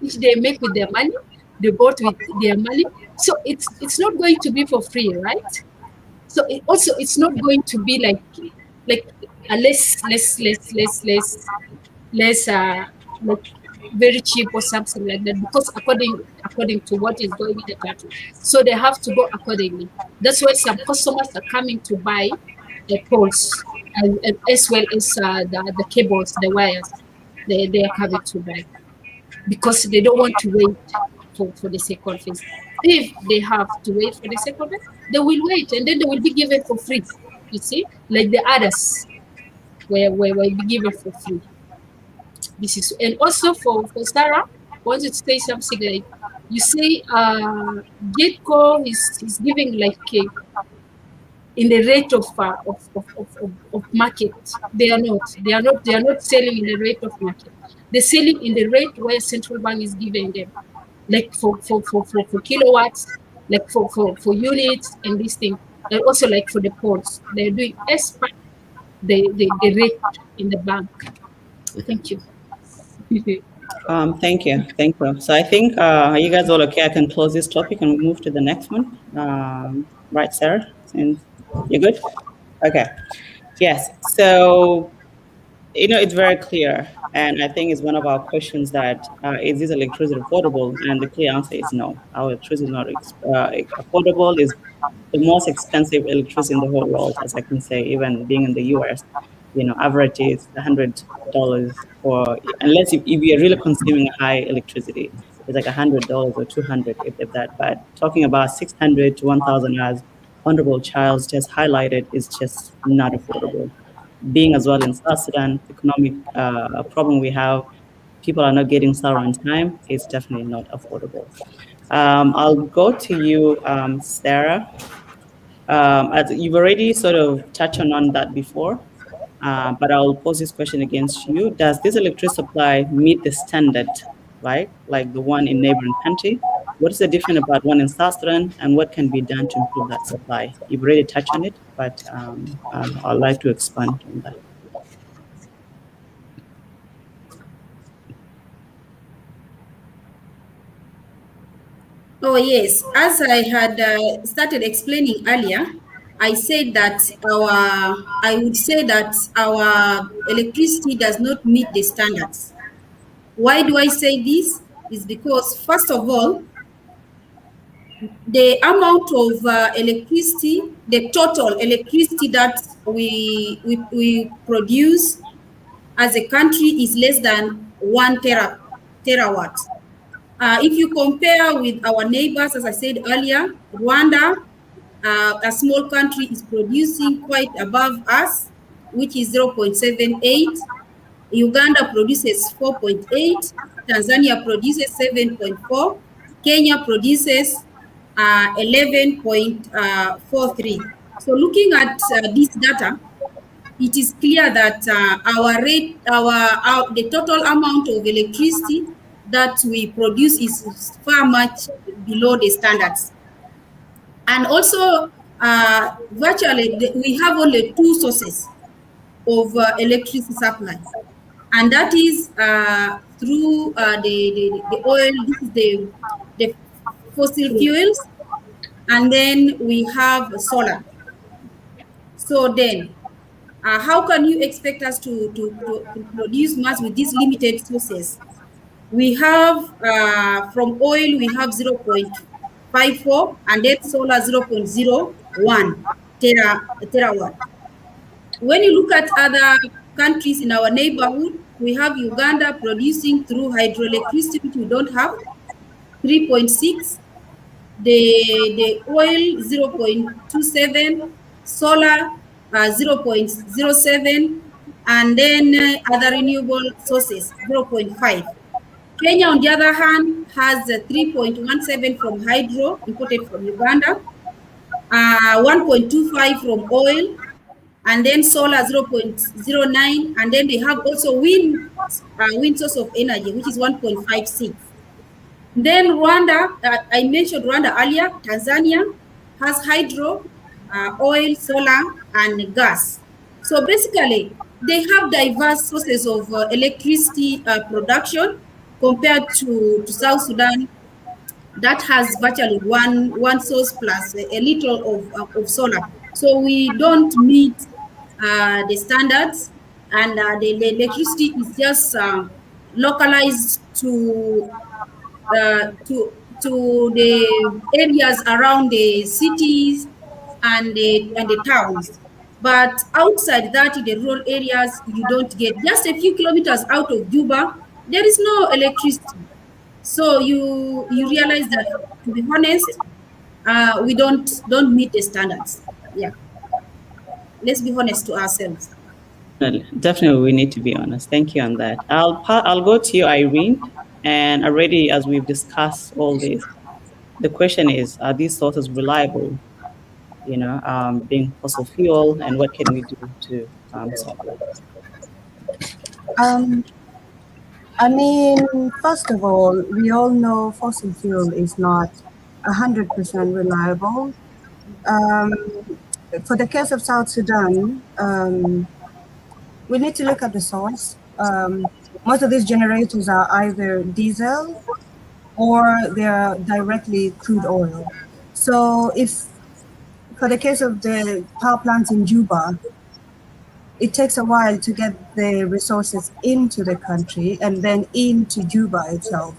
Speaker 4: which they make with their money, they bought with their money. So it's not going to be for free, right? So it's not going to be like a less like very cheap or something like that, because according to what is going in the country, so they have to go accordingly. That's why some customers are coming to buy the poles, and as well as the cables, the wires, they are coming to buy, because they don't want to wait for the second phase. If they have to wait for the second phase, they will wait, and then they will be given for free. You see, like the others were be given for free. This is, and also for Sarah, I wanted to say something like, you say Gitco is giving like in the rate of market. They are not selling in the rate of market. They're selling in the rate where central bank is giving them, like for kilowatts, like for units and this thing, and also like for the poles. They're doing as per the rate in the bank. Thank you.
Speaker 1: Thank you. Thank you. So I think, are you guys all okay? I can close this topic and move to the next one. Right, Sarah? Since you're good? Okay. Yes. So, it's very clear. And I think it's one of our questions that is this electricity affordable? And the clear answer is no. Our electricity is not affordable. Is the most expensive electricity in the whole world, as I can say, even being in the US. Average is $100 for, unless if you're really consuming high electricity, it's like $100 or 200 if that. But talking about 600 to 1,000, as Honorable Charles just highlighted, is just not affordable. Being as well in South Sudan, economic problem we have, people are not getting salary on time. It's definitely not affordable. I'll go to you, Sarah. As you've already sort of touched on that before, but I'll pose this question against you. Does this electricity supply meet the standard, right? Like the one in neighboring country? What is the difference about one in South Sudan, and what can be done to improve that supply? You've already touched on it, but I'd like to expand on that.
Speaker 6: Oh, yes. As I had started explaining earlier, I said that I would say that our electricity does not meet the standards. Why do I say this? Is because, first of all, the amount of electricity, the total electricity that we produce as a country is less than 1 terawatt. If you compare with our neighbors, as I said earlier, Rwanda, a small country, is producing quite above us, which is 0.78. Uganda produces 4.8. Tanzania produces 7.4. Kenya produces 11.43. So looking at this data, it is clear that the total amount of electricity that we produce is far much below the standards. And also, virtually, we have only two sources of electricity supply, and that is through the oil. This is the fossil fuels, and then we have solar. So then, How can you expect us to produce mass with these limited sources? We have from oil, we have 0.54, and then solar 0.01 terawatt. When you look at other countries in our neighborhood, we have Uganda producing through hydroelectricity, which we don't have, 3.6, the oil 0.27, solar 0.07, and then other renewable sources 0.5. Kenya, on the other hand, has 3.17 from hydro imported from Uganda, 1.25 from oil, and then solar 0.09, and then they have also wind source of energy, which is 1.56. Then Rwanda, I mentioned Rwanda earlier. Tanzania has hydro, oil, solar, and gas. So basically, they have diverse sources of electricity production compared to South Sudan, that has virtually one source plus a little of solar. So we don't meet the standards, and the electricity is just localized to the areas around the cities and the towns. But outside that, in the rural areas, you don't get. Just a few kilometers out of Juba, there is no electricity. So you realize that, to be honest, we don't meet the standards. Yeah, let's be honest to ourselves.
Speaker 1: Definitely, we need to be honest. Thank you on that. I'll go to you, Irene. And already, as we've discussed all this, the question is: are these sources reliable? Being fossil fuel, and what can we do to solve that?
Speaker 3: I mean, first of all, we all know fossil fuel is not 100% reliable. For the case of South Sudan, we need to look at the source. Most of these generators are either diesel or they're directly crude oil. So if, for the case of the power plants in Juba, it takes a while to get the resources into the country and then into Juba itself.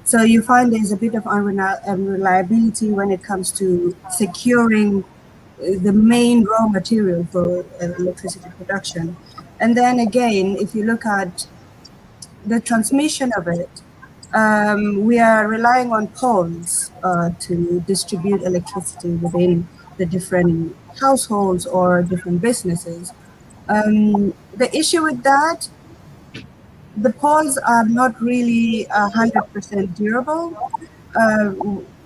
Speaker 3: So you find there's a bit of unreliability when it comes to securing the main raw material for electricity production. And then again, if you look at the transmission of it, we are relying on poles to distribute electricity within the different households or different businesses. The issue with that, the poles are not really 100% durable.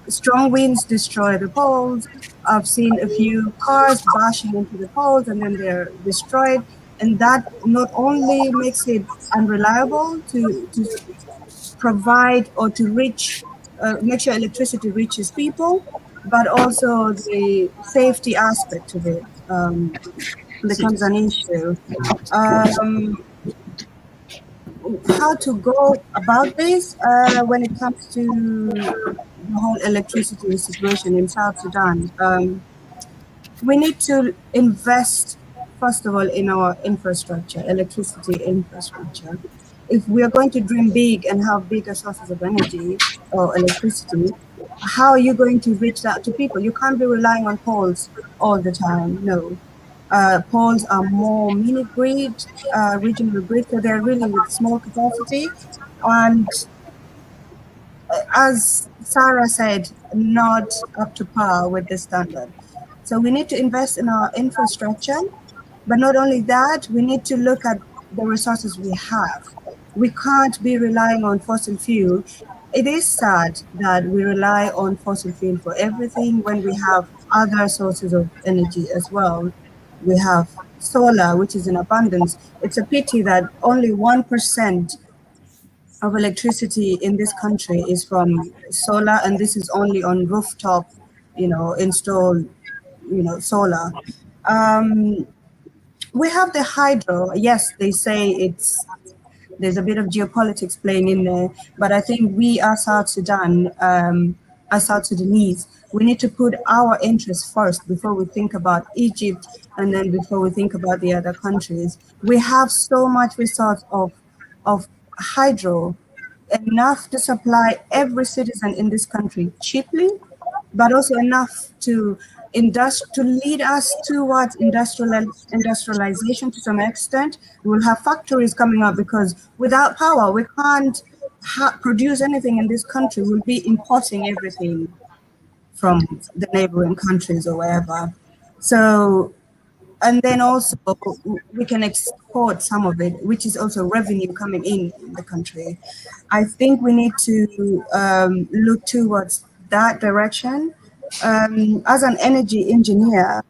Speaker 3: Strong winds destroy the poles. I've seen a few cars bashing into the poles and then they're destroyed. And that not only makes it unreliable to provide or to reach, make sure electricity reaches people, but also the safety aspect of it becomes an issue. How to go about this when it comes to the whole electricity situation in South Sudan? We need to invest, first of all, in our infrastructure, electricity infrastructure. If we are going to dream big and have bigger sources of energy or electricity, how are you going to reach that to people? You can't be relying on poles all the time. No. Poles are more mini grid, regional grid, so they're really with small capacity. And as Sarah said, not up to par with the standard. So we need to invest in our infrastructure, but not only that, we need to look at the resources we have. We can't be relying on fossil fuel. It is sad that we rely on fossil fuel for everything when we have other sources of energy as well. We have solar, which is in abundance. It's a pity that only 1% of electricity in this country is from solar, and this is only on rooftop, installed, solar. We have the hydro. Yes, they say there's a bit of geopolitics playing in there, but I think we as South Sudan, as South Sudanese, We need to put our interests first before we think about Egypt and then before we think about the other countries. We have so much resource of hydro, enough to supply every citizen in this country cheaply, but also enough to lead us towards industrialization to some extent. We'll have factories coming up because without power, we can't produce anything in this country. We'll be importing everything from the neighboring countries or wherever. So, and then also we can export some of it, which is also revenue coming in the country. I think we need to look towards that direction. As an energy engineer,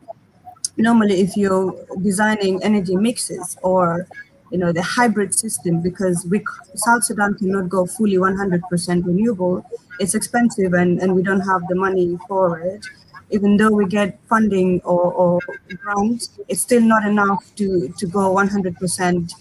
Speaker 3: normally if you're designing energy mixes or the hybrid system, because South Sudan cannot go fully 100% renewable, it's expensive and we don't have the money for it. Even though we get funding or grants, it's still not enough to go 100%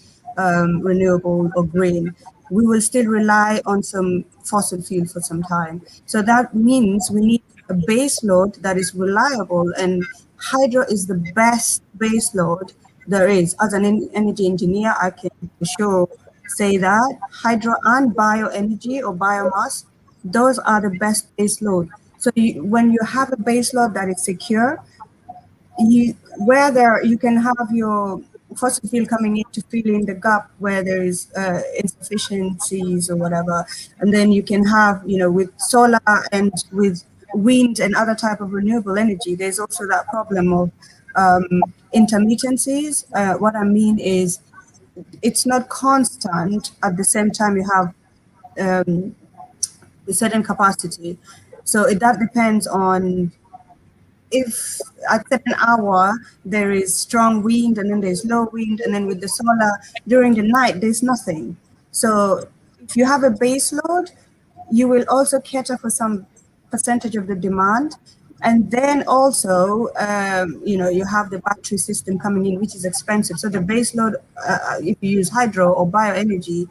Speaker 3: renewable or green. We will still rely on some fossil fuel for some time. So that means we need a base load that is reliable, and hydro is the best base load there is. As an energy engineer, I can for sure say that hydro and bioenergy or biomass, those are the best base load. So when you have a base load that is secure, you can have your fossil fuel coming in to fill in the gap where there is insufficiencies or whatever, and then you can have with solar and with wind and other type of renewable energy, there's also that problem of intermittencies. What I mean is it's not constant. At the same time, you have a certain capacity. So that depends on if at certain hour there is strong wind and then there's low wind, and then with the solar during the night there's nothing. So if you have a base load, you will also cater for some percentage of the demand. And then also, you have the battery system coming in, which is expensive. So the base load, if you use hydro or bioenergy,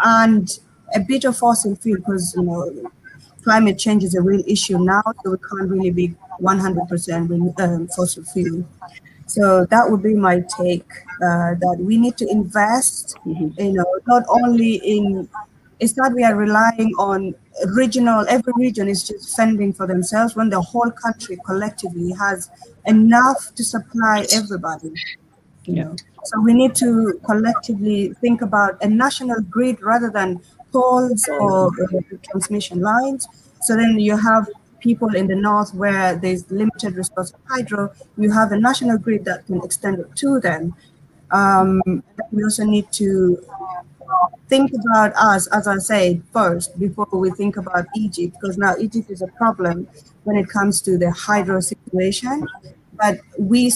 Speaker 3: and a bit of fossil fuel, because climate change is a real issue now, so we can't really be 100% fossil fuel. So that would be my take, that we need to invest, not only in, it's not we are relying on every region is just fending for themselves when the whole country collectively has enough to supply everybody. So we need to collectively think about a national grid rather than poles or transmission lines. So then you have people in the north where there's limited resource of hydro, you have a national grid that can extend it to them. We also need to think about us, as I said, first, before we think about Egypt, because now Egypt is a problem when it comes to the hydro situation. But we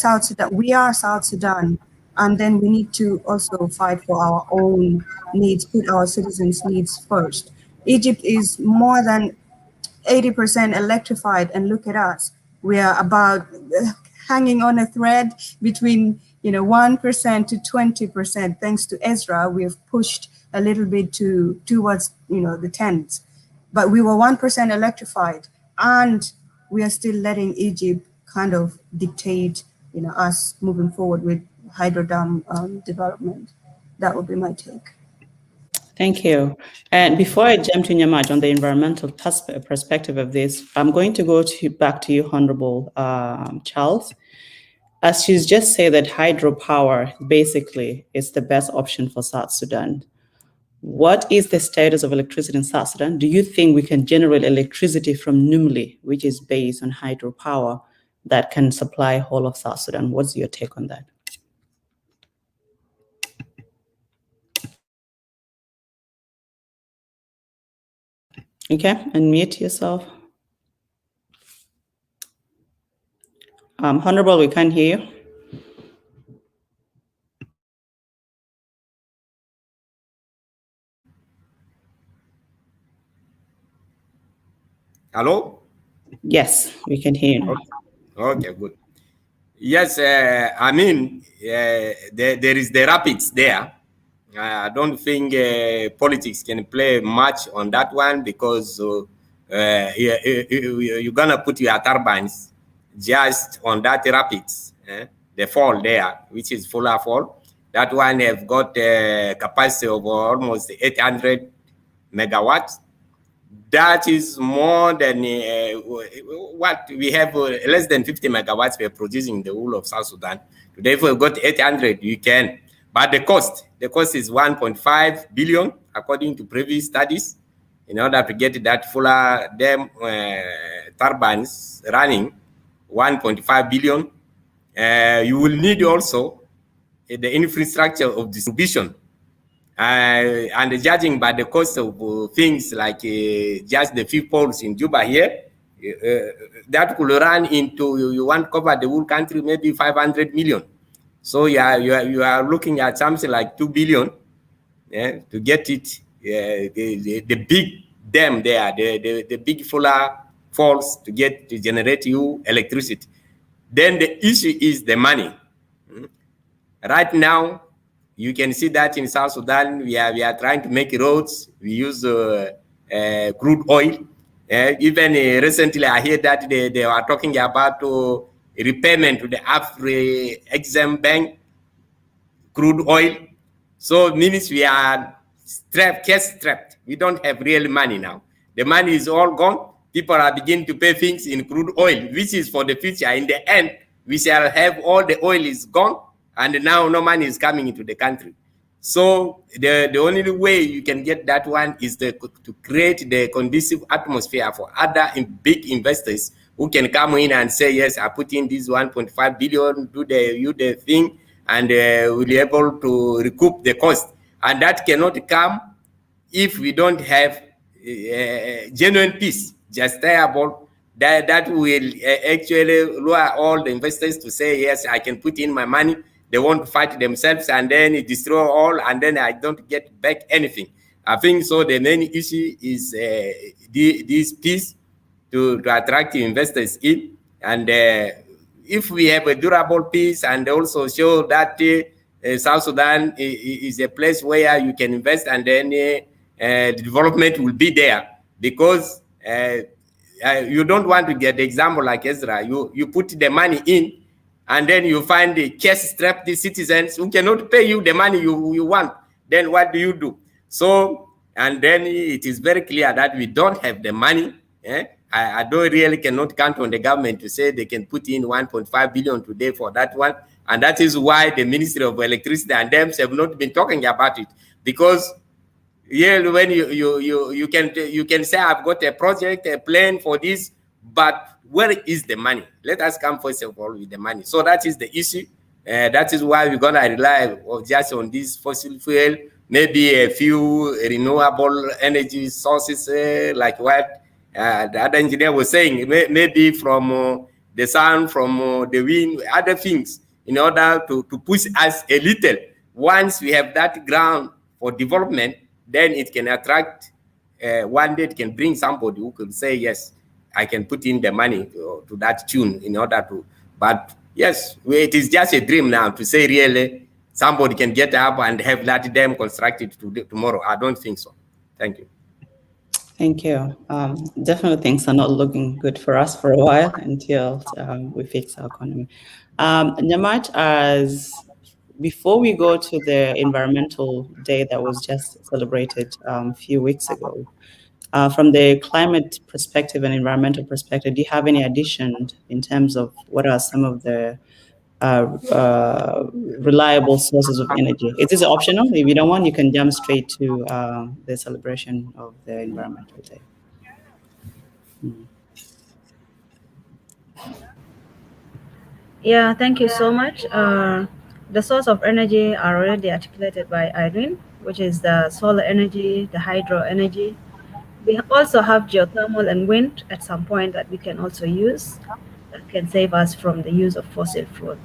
Speaker 3: are South Sudan, and then we need to also fight for our own needs, put our citizens' needs first. Egypt is more than 80% electrified, and look at us. We are about hanging on a thread between 1% to 20%. Thanks to Ezra, we have pushed a little bit towards the tens, but we were 1% electrified, and we are still letting Egypt kind of dictate us moving forward with hydro dam development. That would be my take.
Speaker 1: Thank you. And before I jump to Nyamaj on the environmental perspective of this, I'm going to go back to you, Honorable Charles. As she's just said that hydropower basically is the best option for South Sudan. What is the status of electricity in South Sudan? Do you think we can generate electricity from Numili, which is based on hydropower, that can supply whole of South Sudan? What's your take on that? Okay, unmute yourself. Honorable, we can't hear you.
Speaker 2: Hello?
Speaker 1: Yes, we can hear you.
Speaker 2: Okay, good. Yes, I mean, there is the rapids there. I don't think politics can play much on that one, because you're gonna put your turbines just on that rapids, the fall there, which is fuller fall. That one have got a capacity of almost 800 megawatts. That is more than what we have, less than 50 megawatts we're producing in the whole of South Sudan. Today, if we've got 800, you can. But the cost is 1.5 billion, according to previous studies. In order to get that fuller dam turbines running, 1.5 billion. You will need also the infrastructure of distribution. And judging by the cost of things like just the few poles in Juba here, that could run into, you want to cover the whole country, maybe 500 million. So you are looking at something like 2 billion to get it, the big dam there, the big fuller falls to generate you electricity. Then the issue is the money. Right now, you can see that in South Sudan, we are trying to make roads. We use crude oil. Even recently, I hear that they are talking about repayment to the Afro-Exim Bank crude oil. So it means we are cash strapped. We don't have real money now. The money is all gone. People are beginning to pay things in crude oil, which is for the future. In the end, we shall have all the oil is gone, and now no money is coming into the country. So the only way you can get that one is to create the conducive atmosphere for other big investors who can come in and say, yes, I put in this 1.5 billion, do the thing, and we'll be able to recoup the cost. And that cannot come if we don't have genuine peace, justifiable, that will actually lure all the investors to say, yes, I can put in my money. They want to fight themselves and then it destroy all, and then I don't get back anything. I think so. The main issue is this peace to attract investors in, and if we have a durable peace and also show that South Sudan is a place where you can invest, and then the development will be there, because you don't want to get the example like Ezra. You put the money in, and then you find the cash-strapped citizens who cannot pay you the money you want. Then what do you do? So, and then it is very clear that we don't have the money. I don't really cannot count on the government to say they can put in 1.5 billion today for that one. And that is why the Ministry of Electricity and them have not been talking about it. Because when you can say, I've got a project, a plan for this, but where is the money? Let us come first of all with the money. So that is the issue. That is why we're gonna rely just on this fossil fuel, maybe a few renewable energy sources, like what the other engineer was saying, maybe from the sun, from the wind, other things, in order to push us a little. Once we have that ground for development, then it can attract, one day it can bring somebody who can say, yes, I can put in the money to that tune in order to, but yes, it is just a dream now to say really somebody can get up and have that dam constructed tomorrow. I don't think so. Thank you.
Speaker 1: Thank you. Definitely things are not looking good for us for a while until we fix our economy. Nyamach, before we go to the environmental day that was just celebrated a few weeks ago, from the climate perspective and environmental perspective, do you have any addition in terms of what are some of the reliable sources of energy? Is this optional? If you don't want, you can jump straight to the celebration of the environmental day.
Speaker 5: Yeah, thank you so much. The source of energy are already articulated by Irene, which is the solar energy, the hydro energy. We also have geothermal and wind at some point that we can also use, that can save us from the use of fossil fuel.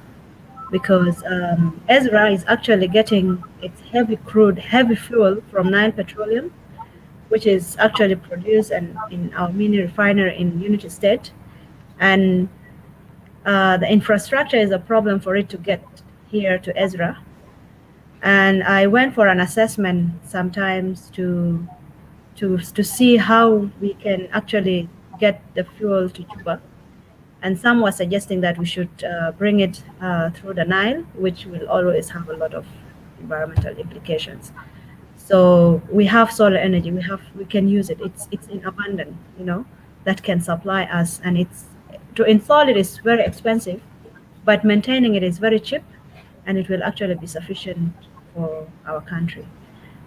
Speaker 5: Because Ezra is actually getting its heavy fuel from Nile Petroleum, which is actually produced in our mini refinery in Unity State. And the infrastructure is a problem for it to get here to Ezra. And I went for an assessment sometimes to to see how we can actually get the fuel to Juba. And some were suggesting that we should bring it through the Nile, which will always have a lot of environmental implications. So we have solar energy. We can use it. It's in abundance, that can supply us. And it's to install it is very expensive, but maintaining it is very cheap, and it will actually be sufficient for our country.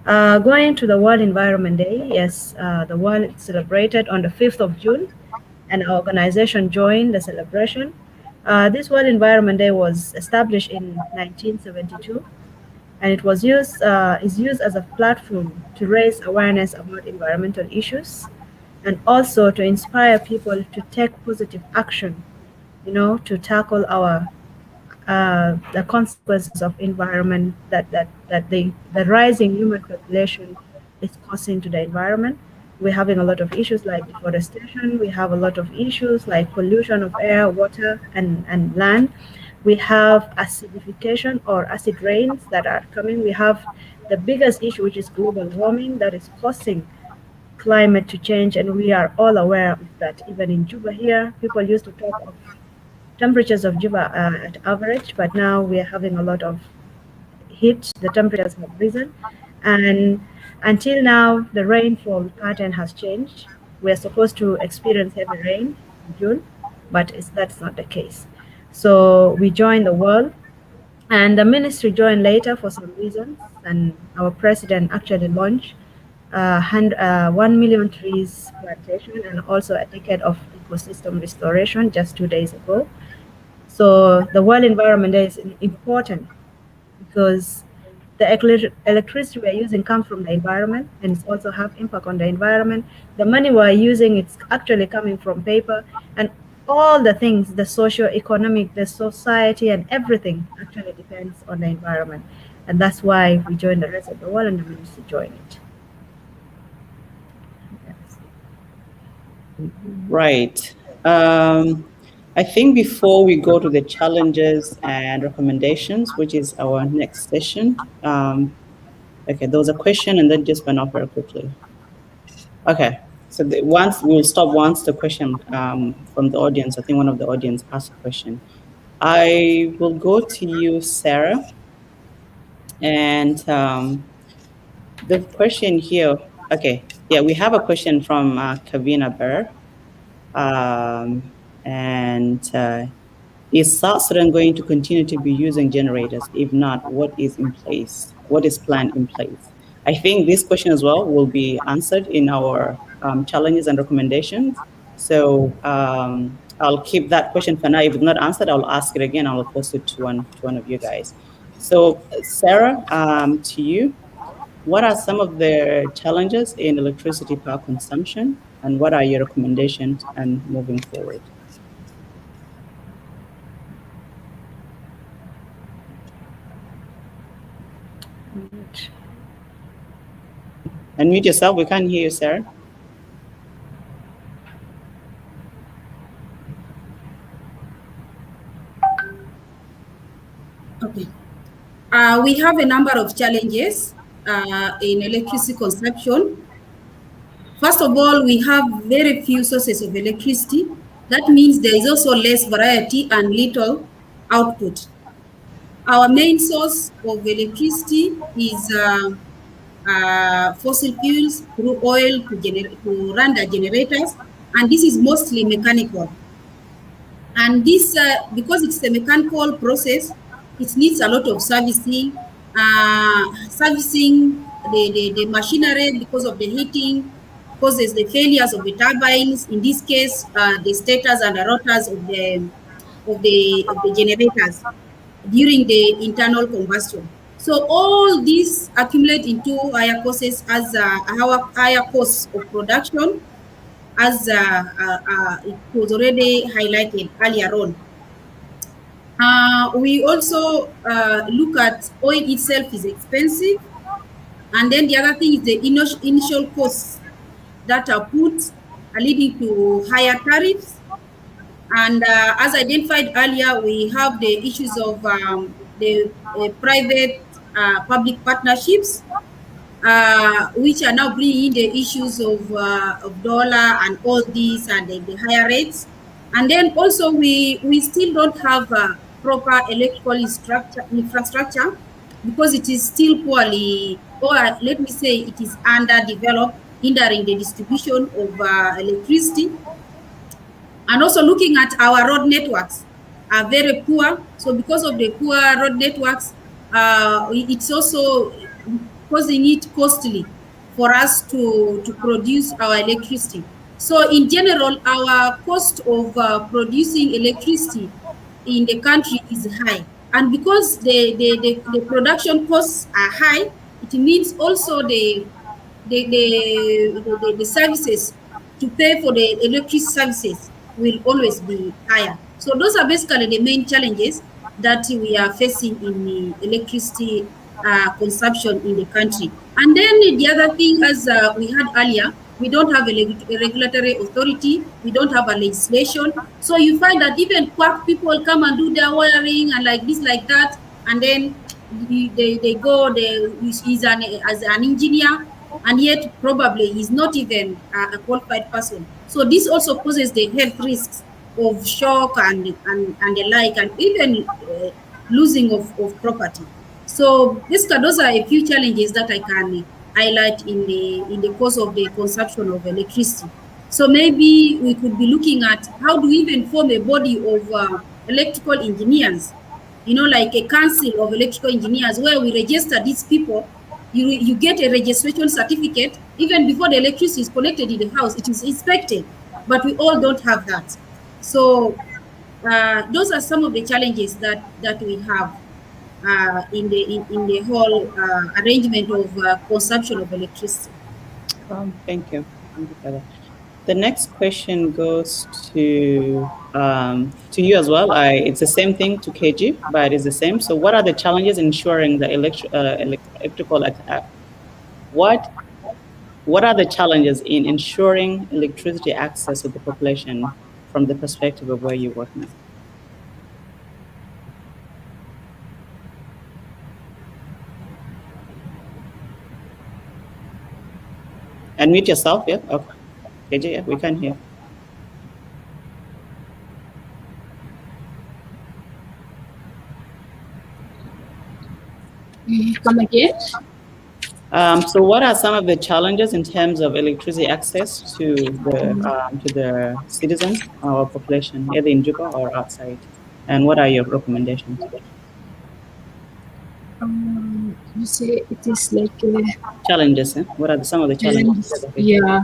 Speaker 5: Going to the World Environment Day, yes, the world celebrated on the 5th of June, and our organization joined the celebration. This World Environment Day was established in 1972, and it is used as a platform to raise awareness about environmental issues, and also to inspire people to take positive action, to tackle the consequences of environment that the rising human population is causing to the environment. We're having a lot of issues like deforestation. We have a lot of issues like pollution of air, water, and land. We have acidification or acid rains that are coming. We have the biggest issue, which is global warming, that is causing climate to change, and we are all aware of that. Even in Juba here, people used to talk of temperatures of Juba at average, but now we are having a lot of heat. The temperatures have risen, and until now, the rainfall pattern has changed. We are supposed to experience heavy rain in June, but that's not the case. So we joined the world, and the ministry joined later for some reasons, and our president actually launched 1 million trees plantation and also a decade of ecosystem restoration just 2 days ago. So the World Environment Day is important because the electricity we're using comes from the environment, and it's also have impact on the environment. The money we're using, it's actually coming from paper, and all the things, the socio-economic, the society, and everything actually depends on the environment. And that's why we join the rest of the world, and the ministry join it. Yes.
Speaker 1: Right. I think before we go to the challenges and recommendations, which is our next session, okay, there was a question and then just went off very quickly. Okay, so we'll stop once the question from the audience. I think one of the audience asked a question. I will go to you, Sarah, and the question here. Okay, yeah, we have a question from Kavina Burr. And is South Sudan going to continue to be using generators? If not, what is in place? What is planned in place? I think this question as well will be answered in our challenges and recommendations. So I'll keep that question for now. If it's not answered, I'll ask it again. I'll post it to one of you guys. So Sarah, to you, what are some of the challenges in electricity power consumption, and what are your recommendations and moving forward? Unmute yourself. We can't hear you, Sarah.
Speaker 6: Okay. We have a number of challenges in electricity consumption. First of all, we have very few sources of electricity. That means there is also less variety and little output. Our main source of electricity is fossil fuels, crude oil to run the generators, and this is mostly mechanical. And this, because it's a mechanical process, it needs a lot of servicing, servicing the machinery because of the heating, causes the failures of the turbines. In this case, the stators and the rotors of the generators during the internal combustion. So all these accumulate into higher costs as higher costs of production, as it was already highlighted earlier on. We also look at oil itself is expensive, and then the other thing is the initial costs that are put leading to higher tariffs. And as identified earlier, we have the issues of the private public partnerships which are now bringing in the issues of dollar and all these and the higher rates. And then also we still don't have proper electrical infrastructure because it is still poorly, or let me say it is underdeveloped, hindering the distribution of electricity. And also looking at our road networks are very poor. So because of the poor road networks, it's also causing it costly for us to produce our electricity. So in general, our cost of producing electricity in the country is high. And because the production costs are high, it means also the services to pay for the electric services will always be higher. So those are basically the main challenges that we are facing in the electricity consumption in the country. And then the other thing, as we had earlier, we don't have a regulatory authority, we don't have a legislation. So you find that even quack people come and do their wiring and like this, like that, and then they go, he's as an engineer, and yet probably he's not even a qualified person. So this also causes the health risks of shock and the like, and even losing of property. So those are a few challenges that I can highlight in the course of the consumption of electricity. So maybe we could be looking at how do we even form a body of electrical engineers, like a council of electrical engineers where we register these people. You get a registration certificate even before the electricity is connected in the house. It is inspected, but we all don't have that. So those are some of the challenges that we have in the whole arrangement of consumption of electricity.
Speaker 1: Thank you. Thank you for that. The next question goes to you as well. It's the same thing to KG, but it's the same. So, what are the challenges ensuring the electrical? What are the challenges in ensuring electricity access to the population from the perspective of where you work now? Unmute yourself. Yeah. Okay. KJ, yeah, we can hear.
Speaker 4: Come again?
Speaker 1: So what are some of the challenges in terms of electricity access to the citizens or population, either in Juba or outside? And what are your recommendations?
Speaker 4: You say it is like
Speaker 1: challenges. What are some of the challenges?
Speaker 4: Yeah,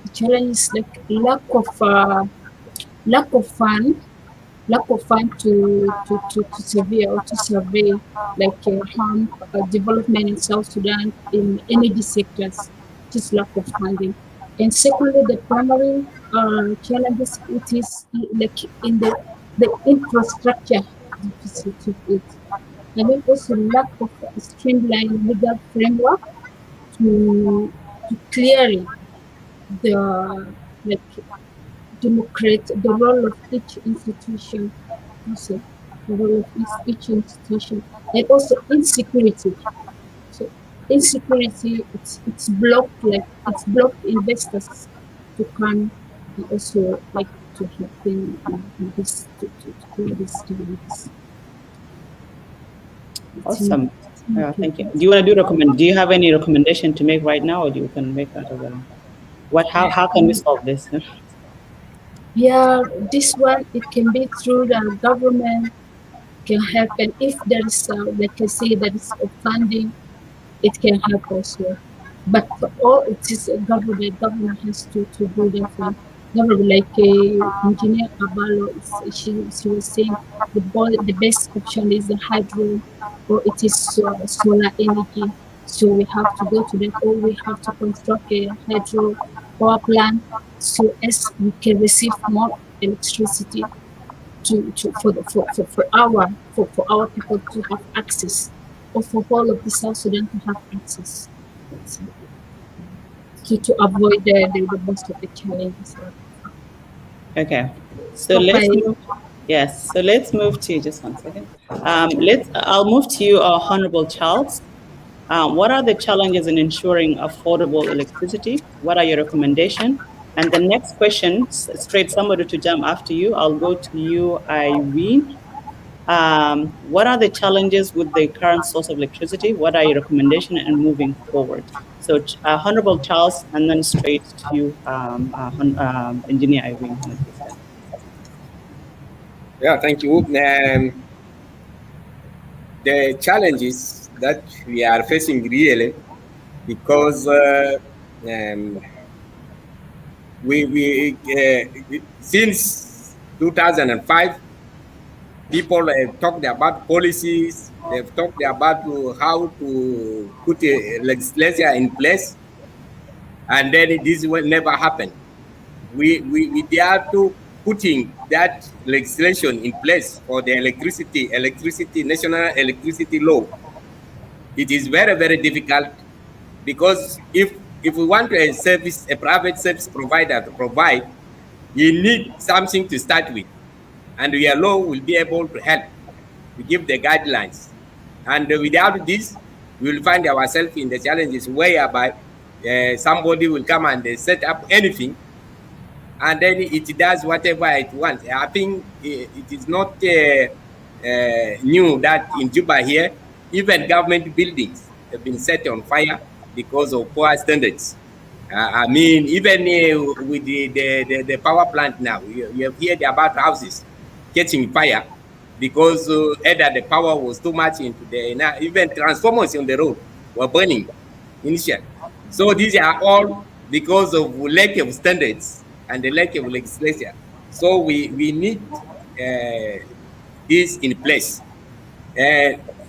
Speaker 4: the challenge is like lack of fund to survey like harm development in South Sudan in energy sectors, just lack of funding. And secondly, the primary challenges it is like in the infrastructure deficit of it. And then also lack of a streamlined legal framework to clearly the like democrate the role of each institution, also the role of each institution, and also insecurity. So insecurity, it's blocked investors to come and also like to help them in this to clear these challenges.
Speaker 1: Awesome. Thank you. Do you want to do you have any recommendation to make right now, or you can make out of them? How can we solve this?
Speaker 4: Yeah, this one, it can be through the government can help, and if there is like I say, there is funding, it can help also. But for all, it is a government has to do that one. Government, like engineer Abalo, she was saying the best option is the hydro, or it is solar energy. So we have to go to that, or we have to construct a hydro power plant so as we can receive more electricity for our people to have access, or for all of the South Sudan to have access, to avoid the most of the challenges.
Speaker 1: Okay, so let's move to just one second. I'll move to you, Honorable Charles. What are the challenges in ensuring affordable electricity? What are your recommendations? And the next question, straight somebody to jump after you. I'll go to you, Irene. What are the challenges with the current source of electricity? What are your recommendations and moving forward? So, Honorable Charles, and then straight to you, Engineer Irene.
Speaker 2: Yeah, thank you. The challenges that we are facing really, because since 2005, people have talked about policies. They've talked about how to put a legislation in place, and then this will never happen. We dare to putting that legislation in place for the national electricity law. It is very, very difficult, because if we want a private service provider to provide, you need something to start with, and your law will be able to help to give the guidelines. And without this, we will find ourselves in the challenges whereby somebody will come and set up anything, and then it does whatever it wants. I think it is not new that in Juba here, even government buildings have been set on fire because of poor standards. I mean, even with the power plant now, you have heard about houses catching fire because either the power was too much into even transformers on the road were burning initially. So these are all because of lack of standards and the lack of legislation. So we need this in place.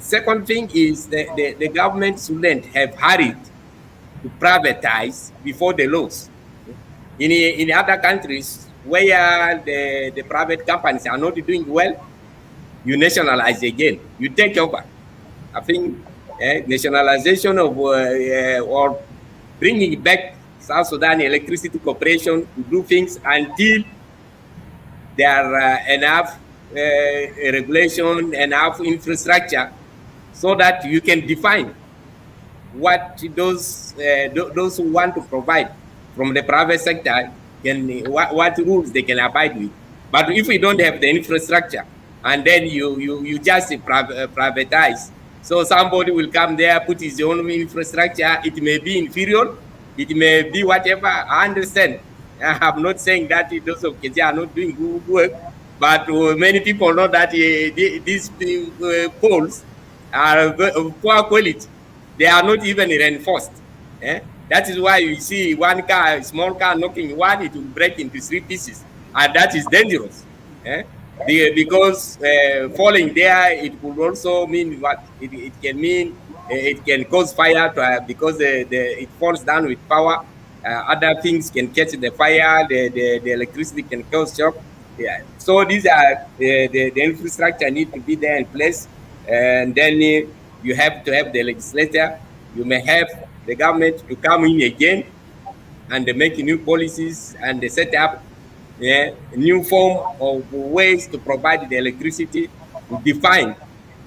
Speaker 2: Second thing is the government shouldn't have hurried to privatize before the laws. In other countries where the private companies are not doing well, you nationalize again, you take over. I think nationalization of or bringing back South Sudan Electricity Corporation to do things until there are enough regulation, enough infrastructure, so that you can define what those who want to provide from the private sector what rules they can abide with. But if we don't have the infrastructure, and then you just privatize, so somebody will come there, put his own infrastructure. It may be inferior, it may be whatever. I understand. I'm not saying that those of KJ are not doing good work, but many people know that these poles are of poor quality. They are not even reinforced. That is why you see one car, a small car knocking one, it will break into 3 pieces. And that is dangerous. Because falling there, it could also mean what? It can mean it can cause fire because it falls down with power. Other things can catch the fire, the electricity can cause shock. Yeah. So these are the infrastructure need to be there in place. And then you have to have the legislature. You may have the government to come in again and make new policies and set up a new form of ways to provide the electricity, to define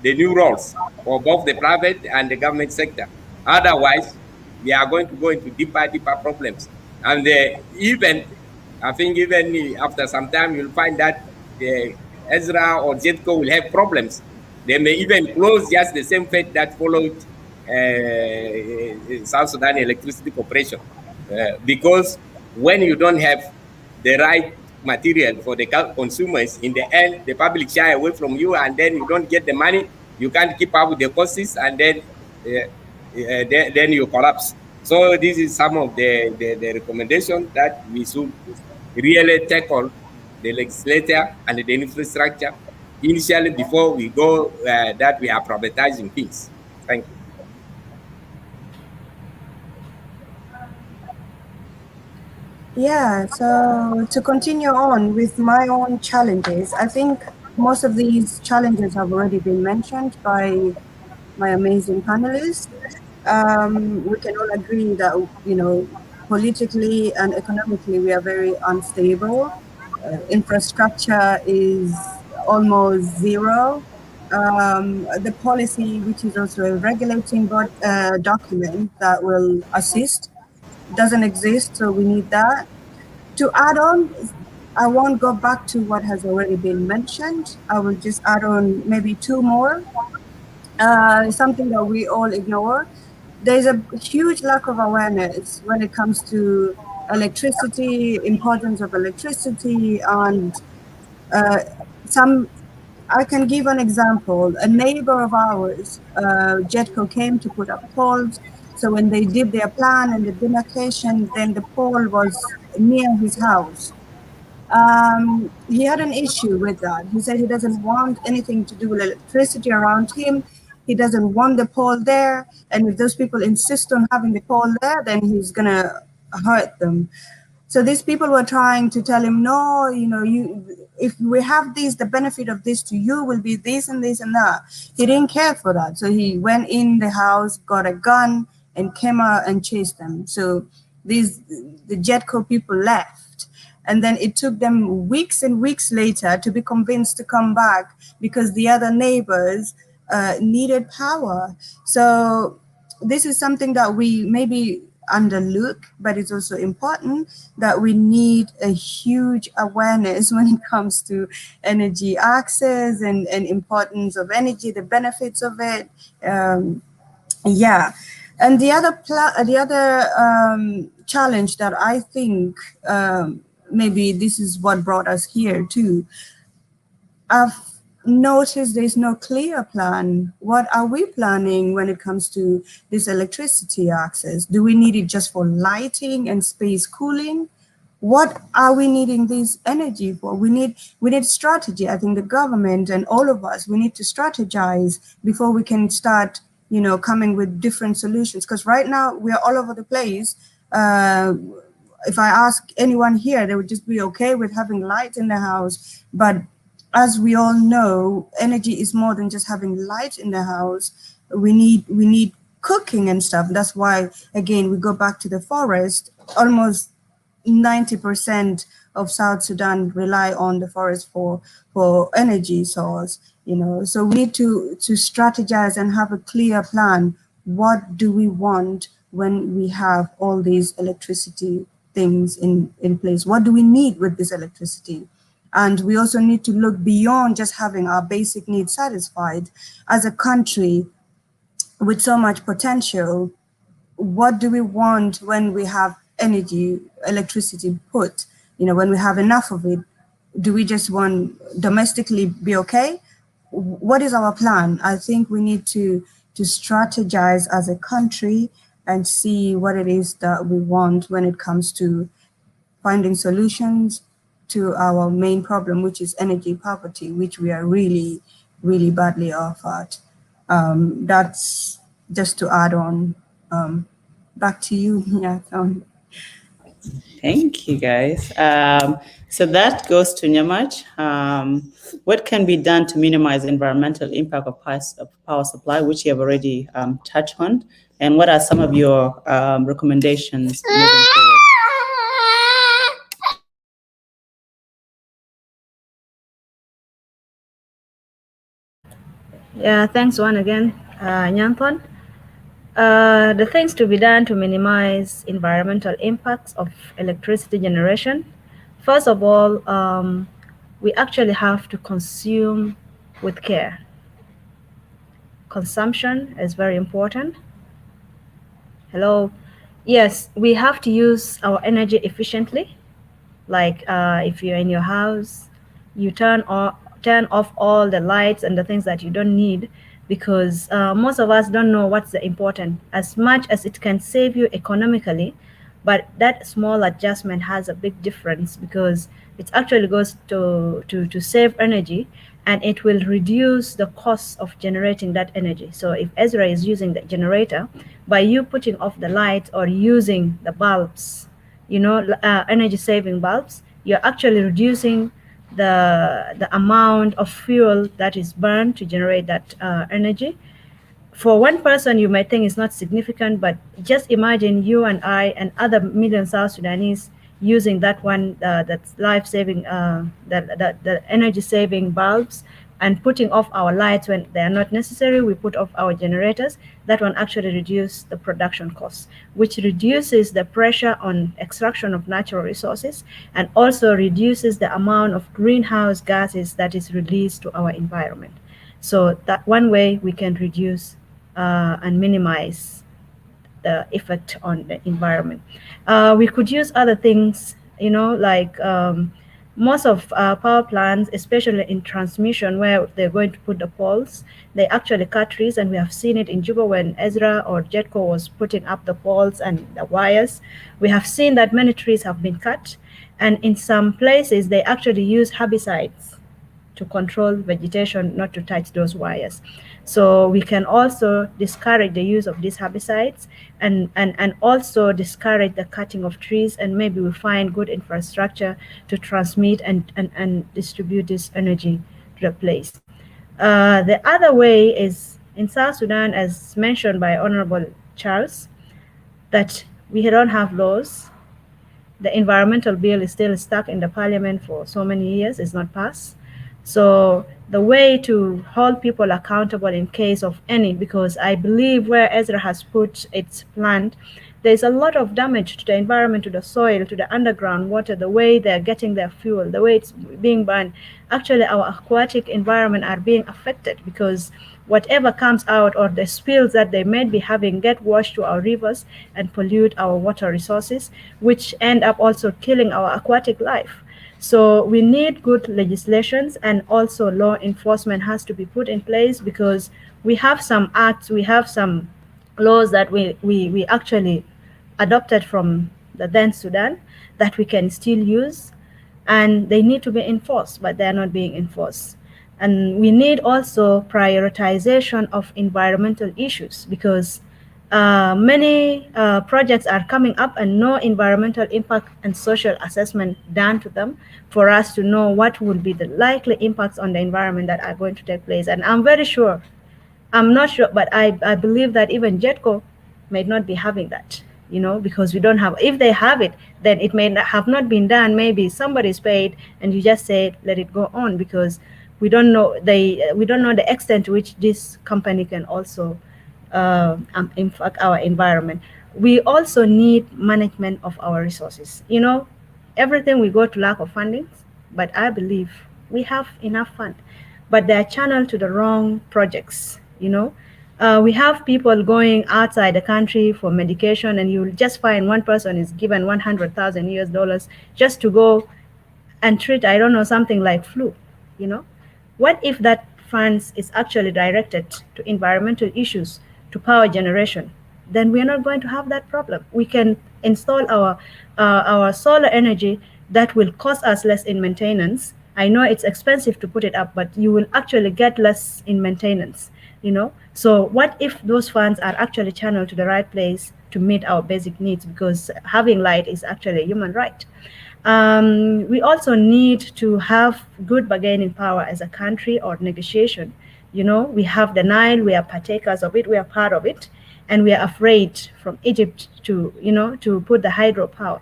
Speaker 2: the new roles for both the private and the government sector. Otherwise, we are going to go into deeper problems. And I think even after some time, you'll find that the Ezra or Jetco will have problems. They may even close just the same fate that followed South Sudan Electricity Corporation. Because when you don't have the right material for the consumers, in the end, the public shy away from you, and then you don't get the money, you can't keep up with the costs, and then you collapse. So this is some of the recommendations that we should really tackle the legislature and the infrastructure initially before we go that we are privatizing things. Thank you.
Speaker 3: Yeah, so to continue on with my own challenges, I think most of these challenges have already been mentioned by my amazing panelists. We can all agree that, politically and economically, we are very unstable. Infrastructure is almost zero. the policy, which is also a regulating document that will assist, doesn't exist, so we need that. To add on, I won't go back to what has already been mentioned. I will just add on maybe two more. Something that we all ignore. There's a huge lack of awareness when it comes to electricity, importance of electricity, and some. I can give an example. A neighbor of ours, Jetco came to put up poles. So when they did their plan and the demarcation, then the pole was near his house. He had an issue with that. He said he doesn't want anything to do with electricity around him. He doesn't want the pole there. And if those people insist on having the pole there, then he's going to hurt them. So these people were trying to tell him, no, if we have this, the benefit of this to you will be this and this and that. He didn't care for that. So he went in the house, got a gun, and came out and chased them. So the Jetco people left. And then it took them weeks and weeks later to be convinced to come back because the other neighbors needed power. So this is something that we maybe underlook, but it's also important that we need a huge awareness when it comes to energy access and importance of energy, the benefits of it. Yeah. And the other challenge that I think maybe this is what brought us here too. I've noticed there's no clear plan. What are we planning when it comes to this electricity access? Do we need it just for lighting and space cooling? What are we needing this energy for? We need strategy. I think the government and all of us, we need to strategize before we can start, coming with different solutions. Because right now we are all over the place. If I ask anyone here, they would just be okay with having light in the house. But as we all know, energy is more than just having light in the house. We need cooking and stuff. That's why, again, we go back to the forest. Almost 90% of South Sudan rely on the forest for energy source. So we need to strategize and have a clear plan. What do we want when we have all these electricity things in place? What do we need with this electricity? And we also need to look beyond just having our basic needs satisfied. As a country with so much potential, what do we want when we have electricity put? When we have enough of it, do we just want domestically be okay? What is our plan? I think we need to strategize as a country and see what it is that we want when it comes to finding solutions to our main problem, which is energy poverty, which we are really, really badly off at. That's just to add on. Back to you. Yeah.
Speaker 1: Thank you, guys. So that goes to Nyamach. What can be done to minimize environmental impact of power supply, which you have already touched on? And what are some of your recommendations moving forward?
Speaker 5: Yeah, thanks one again, Nyanthon. The things to be done to minimize environmental impacts of electricity generation. First of all, we actually have to consume with care. Consumption is very important. Hello. Yes, we have to use our energy efficiently. Like if you're in your house, you turn off all the lights and the things that you don't need, because most of us don't know what's the important. As much as it can save you economically, but that small adjustment has a big difference, because it actually goes to save energy, and it will reduce the cost of generating that energy. So if Ezra is using the generator, by you putting off the light or using the bulbs, energy saving bulbs, you're actually reducing the amount of fuel that is burned to generate that energy. For one person, you might think it's not significant, but just imagine you and I and other million South Sudanese using that one, that's life-saving, the energy-saving bulbs and putting off our lights when they are not necessary. We put off our generators. That one actually reduces the production costs, which reduces the pressure on extraction of natural resources and also reduces the amount of greenhouse gases that is released to our environment. So that one way we can reduce and minimize the effect on the environment. We could use other things, like most of power plants, especially in transmission where they're going to put the poles, they actually cut trees, and we have seen it in Juba when Ezra or Jetco was putting up the poles and the wires. We have seen that many trees have been cut, and in some places they actually use herbicides to control vegetation not to touch those wires. So we can also discourage the use of these herbicides and also discourage the cutting of trees, and maybe we find good infrastructure to transmit and distribute this energy to the place. The other way is in South Sudan, as mentioned by Honorable Charles, that we don't have laws. The environmental bill is still stuck in the parliament for so many years, it's not passed. So the way to hold people accountable in case of any, because I believe where Ezra has put its plant, there's a lot of damage to the environment, to the soil, to the underground water, the way they're getting their fuel, the way it's being burned. Actually, our aquatic environment are being affected because whatever comes out or the spills that they may be having get washed to our rivers and pollute our water resources, which end up also killing our aquatic life. So we need good legislations, and also law enforcement has to be put in place, because we have some acts, we have some laws that we actually adopted from the then Sudan that we can still use, and they need to be enforced, but they're not being enforced. And we need also prioritization of environmental issues, because many projects are coming up and no environmental impact and social assessment done to them for us to know what will be the likely impacts on the environment that are going to take place. And I'm very sure, I'm not sure, but I believe that even JETCO may not be having that, because we don't have, if they have it, then it may have not been done. Maybe somebody's paid and you just say, let it go on, because we don't know the extent to which this company can also impact our environment. We also need management of our resources. Everything we go to lack of funding, but I believe we have enough fund, but they're channeled to the wrong projects. We have people going outside the country for medication, and you'll just find one person is given 100,000 US dollars just to go and treat, I don't know, something like flu. What if that funds is actually directed to environmental issues, to power generation? Then we're not going to have that problem. We can install our solar energy that will cost us less in maintenance. I know it's expensive to put it up, but you will actually get less in maintenance. So what if those funds are actually channeled to the right place to meet our basic needs, because having light is actually a human right. We also need to have good bargaining power as a country, or negotiation. We have the Nile, we are partakers of it, we are part of it, and we are afraid from Egypt to put the hydropower.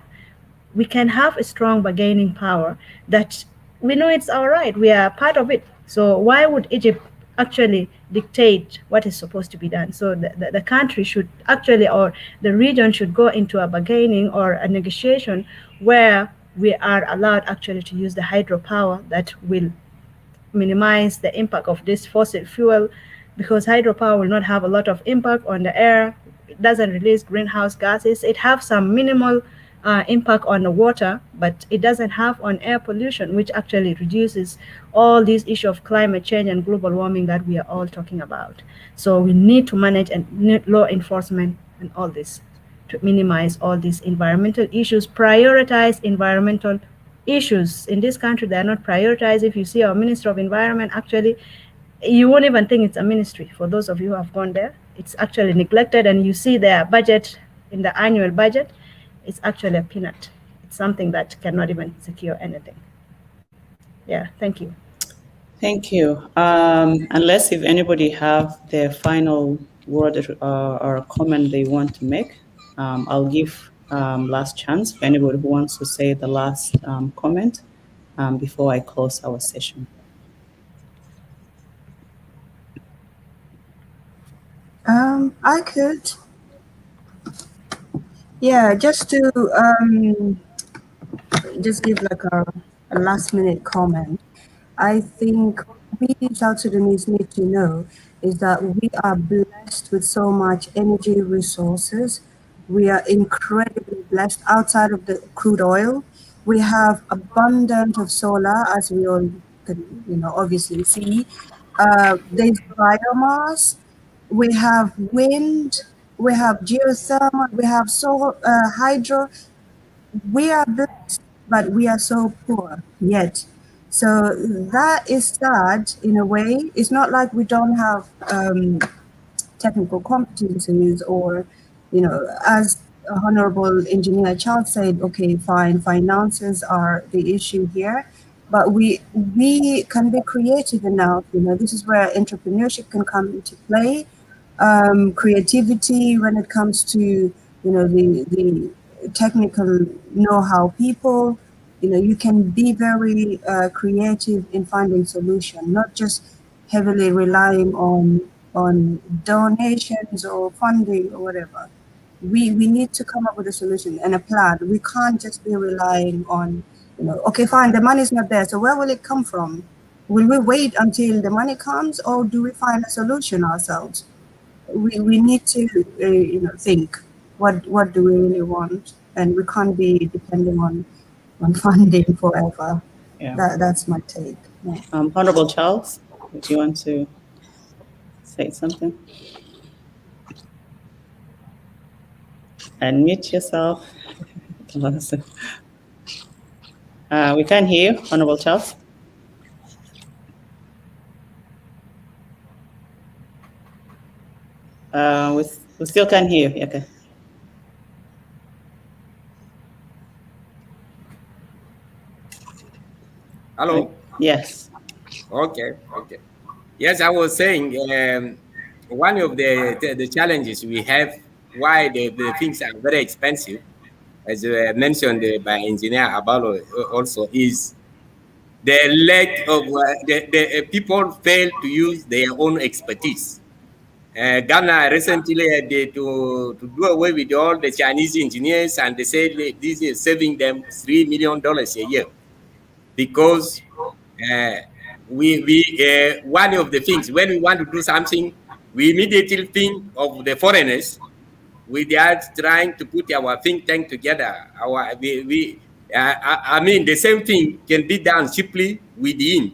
Speaker 5: We can have a strong bargaining power that we know it's all right, we are part of it. So why would Egypt actually dictate what is supposed to be done? So the country should actually, or the region should go into a bargaining or a negotiation where we are allowed actually to use the hydropower that will minimize the impact of this fossil fuel, because hydropower will not have a lot of impact on the air. It doesn't release greenhouse gases. It has some minimal impact on the water, but it doesn't have on air pollution, which actually reduces all these issues of climate change and global warming that we are all talking about. So we need to manage and need law enforcement and all this to minimize all these environmental issues, prioritize environmental issues. In this country, they are not prioritized. If you see our Minister of Environment, actually, you won't even think it's a ministry. For those of you who have gone there, it's actually neglected, and you see their budget in the annual budget, it's actually a peanut. It's something that cannot even secure anything. Yeah, thank you.
Speaker 1: Thank you. Unless if anybody have their final word or a comment they want to make, I'll give last chance for anybody who wants to say the last comment before I close our session.
Speaker 3: I could. Yeah, just to just give like a last minute comment. I think we South Sudanese need to know is that we are blessed with so much energy resources. We are incredibly blessed outside of the crude oil. We have abundant of solar, as we all can, obviously see. There's biomass. We have wind. We have geothermal. We have solar, hydro. We are blessed, but we are so poor yet. So that is sad in a way. It's not like we don't have technical competencies or, as Honorable Engineer Charles said, okay, fine, finances are the issue here, but we can be creative enough. This is where entrepreneurship can come into play, creativity when it comes to the technical know-how people. You can be very creative in finding solution, not just heavily relying on donations or funding or whatever. We need to come up with a solution and a plan. We can't just be relying on, okay, fine, the money's not there, so where will it come from? Will we wait until the money comes, or do we find a solution ourselves? We need to think what do we really want, and we can't be depending on funding forever.
Speaker 1: Yeah.
Speaker 3: That's my take. Yeah.
Speaker 1: Honorable Charles, do you want to say something? Unmute yourself. We can't hear you, Honorable Charles. We still can't hear you. Okay.
Speaker 2: Hello?
Speaker 1: Yes.
Speaker 2: Okay. Yes, I was saying one of the challenges we have, why the things are very expensive, as mentioned by Engineer Abalo also, is the lack of the people fail to use their own expertise. Ghana recently had to do away with all the Chinese engineers, and they said this is saving them $3 million a year, because one of the things, when we want to do something, we immediately think of the foreigners. We are trying to put our think tank together. I mean, the same thing can be done cheaply within.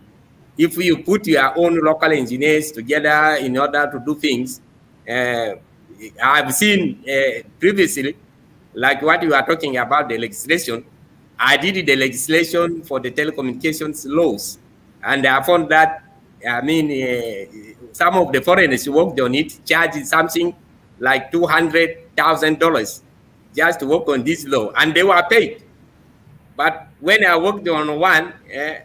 Speaker 2: If you put your own local engineers together in order to do things, I've seen previously, like what you are talking about, the legislation. I did the legislation for the telecommunications laws, and I found that, I mean, some of the foreigners who worked on it charged something like $200,000 just to work on this law, and they were paid. But when I worked on one, I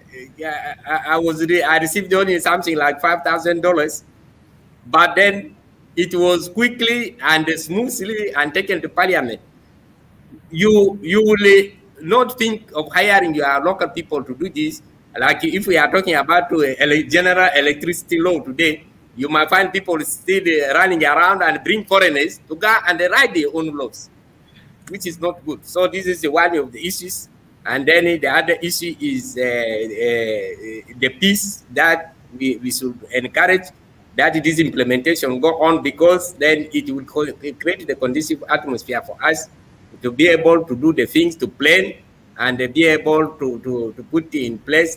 Speaker 2: received only something like $5,000. But then it was quickly and smoothly and taken to Parliament. You will not think of hiring your local people to do this. Like if we are talking about a general electricity law today, you might find people still running around and bring foreigners to go and write their own laws, which is not good. So this is one of the issues. And then the other issue is the peace that we should encourage, that this implementation go on, because then it will create the conducive atmosphere for us to be able to do the things, to plan, and be able to put in place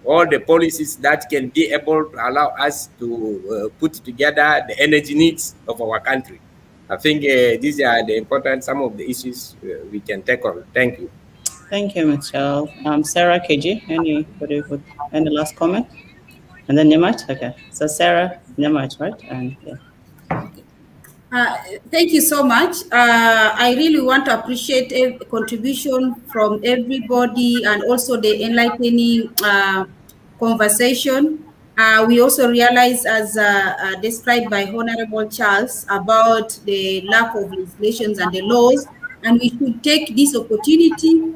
Speaker 2: all the policies that can be able to allow us to put together the energy needs of our country. I think these are the important, some of the issues we can tackle. Thank you.
Speaker 1: Thank you, Michelle. Sarah, KG, anybody with any last comment? And then Nimat? Okay. So Sarah, Nimat, right? And yeah.
Speaker 6: Thank you so much. I really want to appreciate a contribution from everybody, and also the enlightening conversation. We also realize, as described by Honorable Charles, about the lack of legislations and the laws, and we should take this opportunity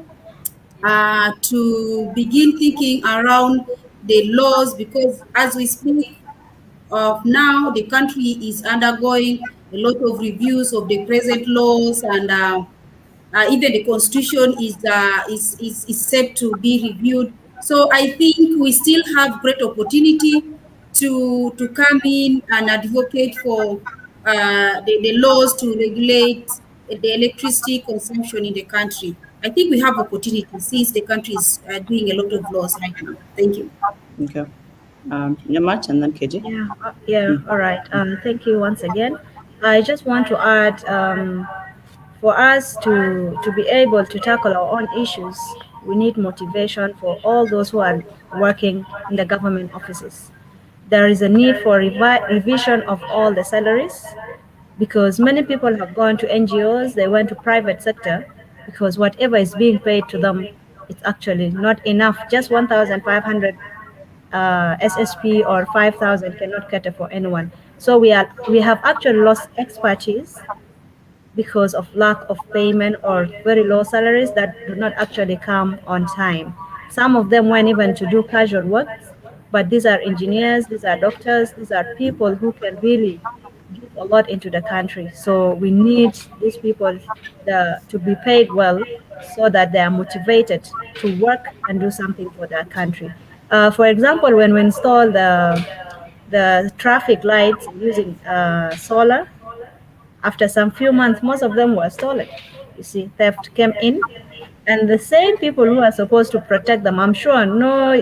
Speaker 6: to begin thinking around the laws, because as we speak, of now the country is undergoing a lot of reviews of the present laws, and even the constitution is set to be reviewed. So I think we still have great opportunity to come in and advocate for the laws to regulate the electricity consumption in the country. I think we have opportunity since the country is doing a lot of laws right now. Thank you.
Speaker 1: Okay. Nyamach and then KG.
Speaker 5: Yeah, yeah, all right. Thank you once again. I just want to add, for us to be able to tackle our own issues, we need motivation for all those who are working in the government offices. There is a need for revision of all the salaries, because many people have gone to NGOs, they went to private sector, because whatever is being paid to them, it's actually not enough. Just 1,500 SSP or 5,000 cannot cater for anyone. So we have actually lost expertise because of lack of payment or very low salaries that do not actually come on time. Some of them went even to do casual work, but these are engineers, these are doctors, these are people who can really give a lot into the country. So we need these people to be paid well so that they are motivated to work and do something for their country. For example, when we install the traffic lights using solar, after some few months, most of them were stolen. You see, theft came in, and the same people who are supposed to protect them, I'm sure no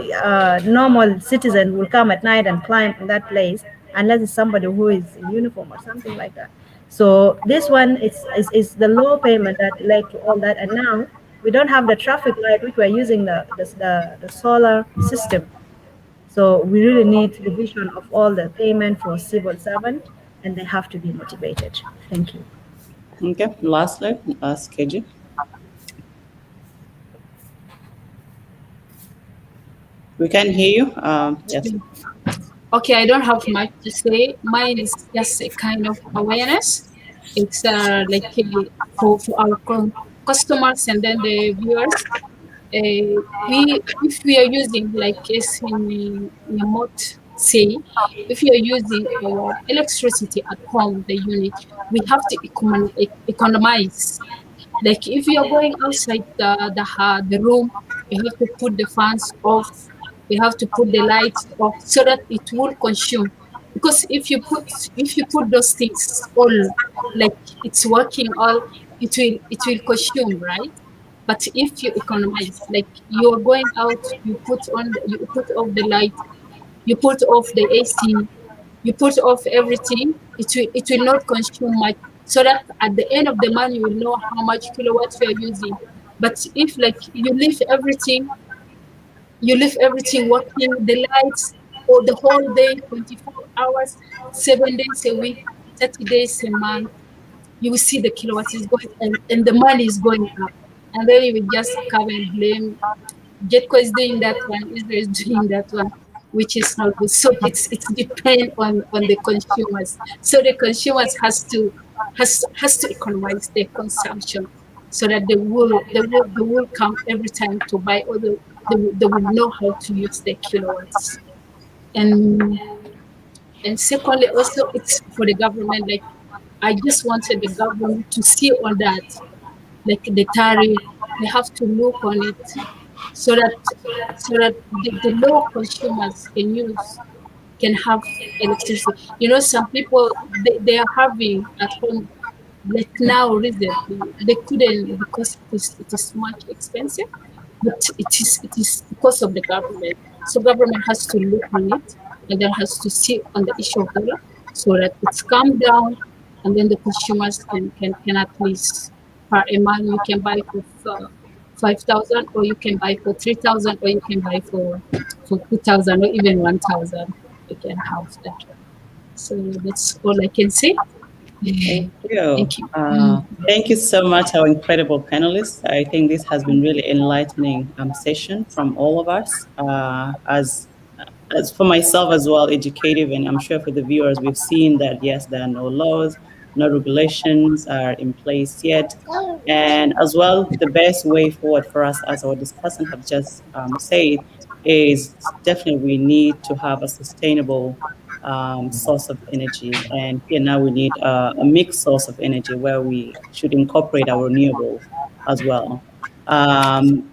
Speaker 5: normal citizen will come at night and climb in that place unless it's somebody who is in uniform or something like that. So this one is the low payment that led to all that, and now we don't have the traffic light, which we're using the solar system. So we really need revision of all the payment for civil servant, and they have to be motivated. Thank you.
Speaker 1: Okay. Lastly, ask KG. We can hear you. Yes.
Speaker 4: Okay, I don't have much to say. Mine is just a kind of awareness. It's like for our customers and then the viewers. If we are using, like as in Yamot say, if you are using our electricity at home, the unit, we have to economize. Like if you are going outside the room, you have to put the fans off. You have to put the lights off so that it will consume. Because if you put those things all, like it's working all, it will consume, right? But if you economize, like you're going out, you put off the light, you put off the AC, you put off everything, it will not consume much. So that at the end of the month you will know how much kilowatts you are using. But if like you leave everything working, the lights, or the whole day, 24 hours, 7 days a week, 30 days a month, you will see the kilowatts is going, and the money is going up. And then you will just come and blame Jetco is doing that one, Israel is doing that one, which is not good. So it's depend on the consumers. So the consumers has to economize their consumption so that they will come every time to buy, or they will know how to use their kilowatts. And secondly, also it's for the government. Like I just wanted the government to see on that, like the tariff, they have to look on it so that the low consumers can have electricity. Some people they are having at home, like now recently they couldn't, because it is much expensive, but it is because of the government. So government has to look on it, and then has to see on the issue of dollar, so that it's come down, and then the consumers can at least, per a month you can buy for 5,000, or you can buy for 3,000, or you can buy for 2,000, or even 1,000. You can have that. So that's all I can say.
Speaker 1: Thank you.
Speaker 4: Thank you.
Speaker 1: Thank you so much, our incredible panelists. I think this has been really enlightening session from all of us. As for myself as well, educative, and I'm sure for the viewers, we've seen that yes, there are no laws, no regulations are in place yet, and as well, the best way forward for us, as our discussant have just said, is definitely we need to have a sustainable source of energy. And here now we need a mixed source of energy where we should incorporate our renewables as well.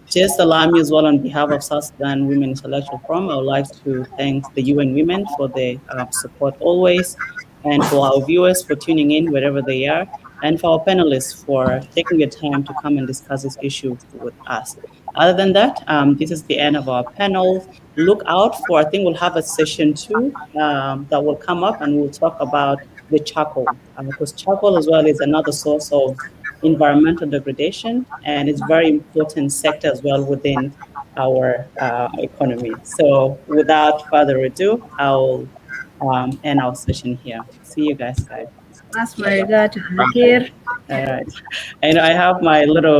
Speaker 1: Just allow me as well, on behalf of South Sudan Women Intellectual Forum, I would like to thank the UN Women for their support always, and for our viewers for tuning in wherever they are, and for our panelists for taking the time to come and discuss this issue with us. Other than that, this is the end of our panel. Look out for, I think we'll have a session 2 that will come up, and we'll talk about the charcoal, because charcoal as well is another source of environmental degradation, and it's very important sector as well within our economy. So without further ado, I'll end our session here. See you guys.
Speaker 5: That's my regard to Nakir.
Speaker 1: All right. And I have my little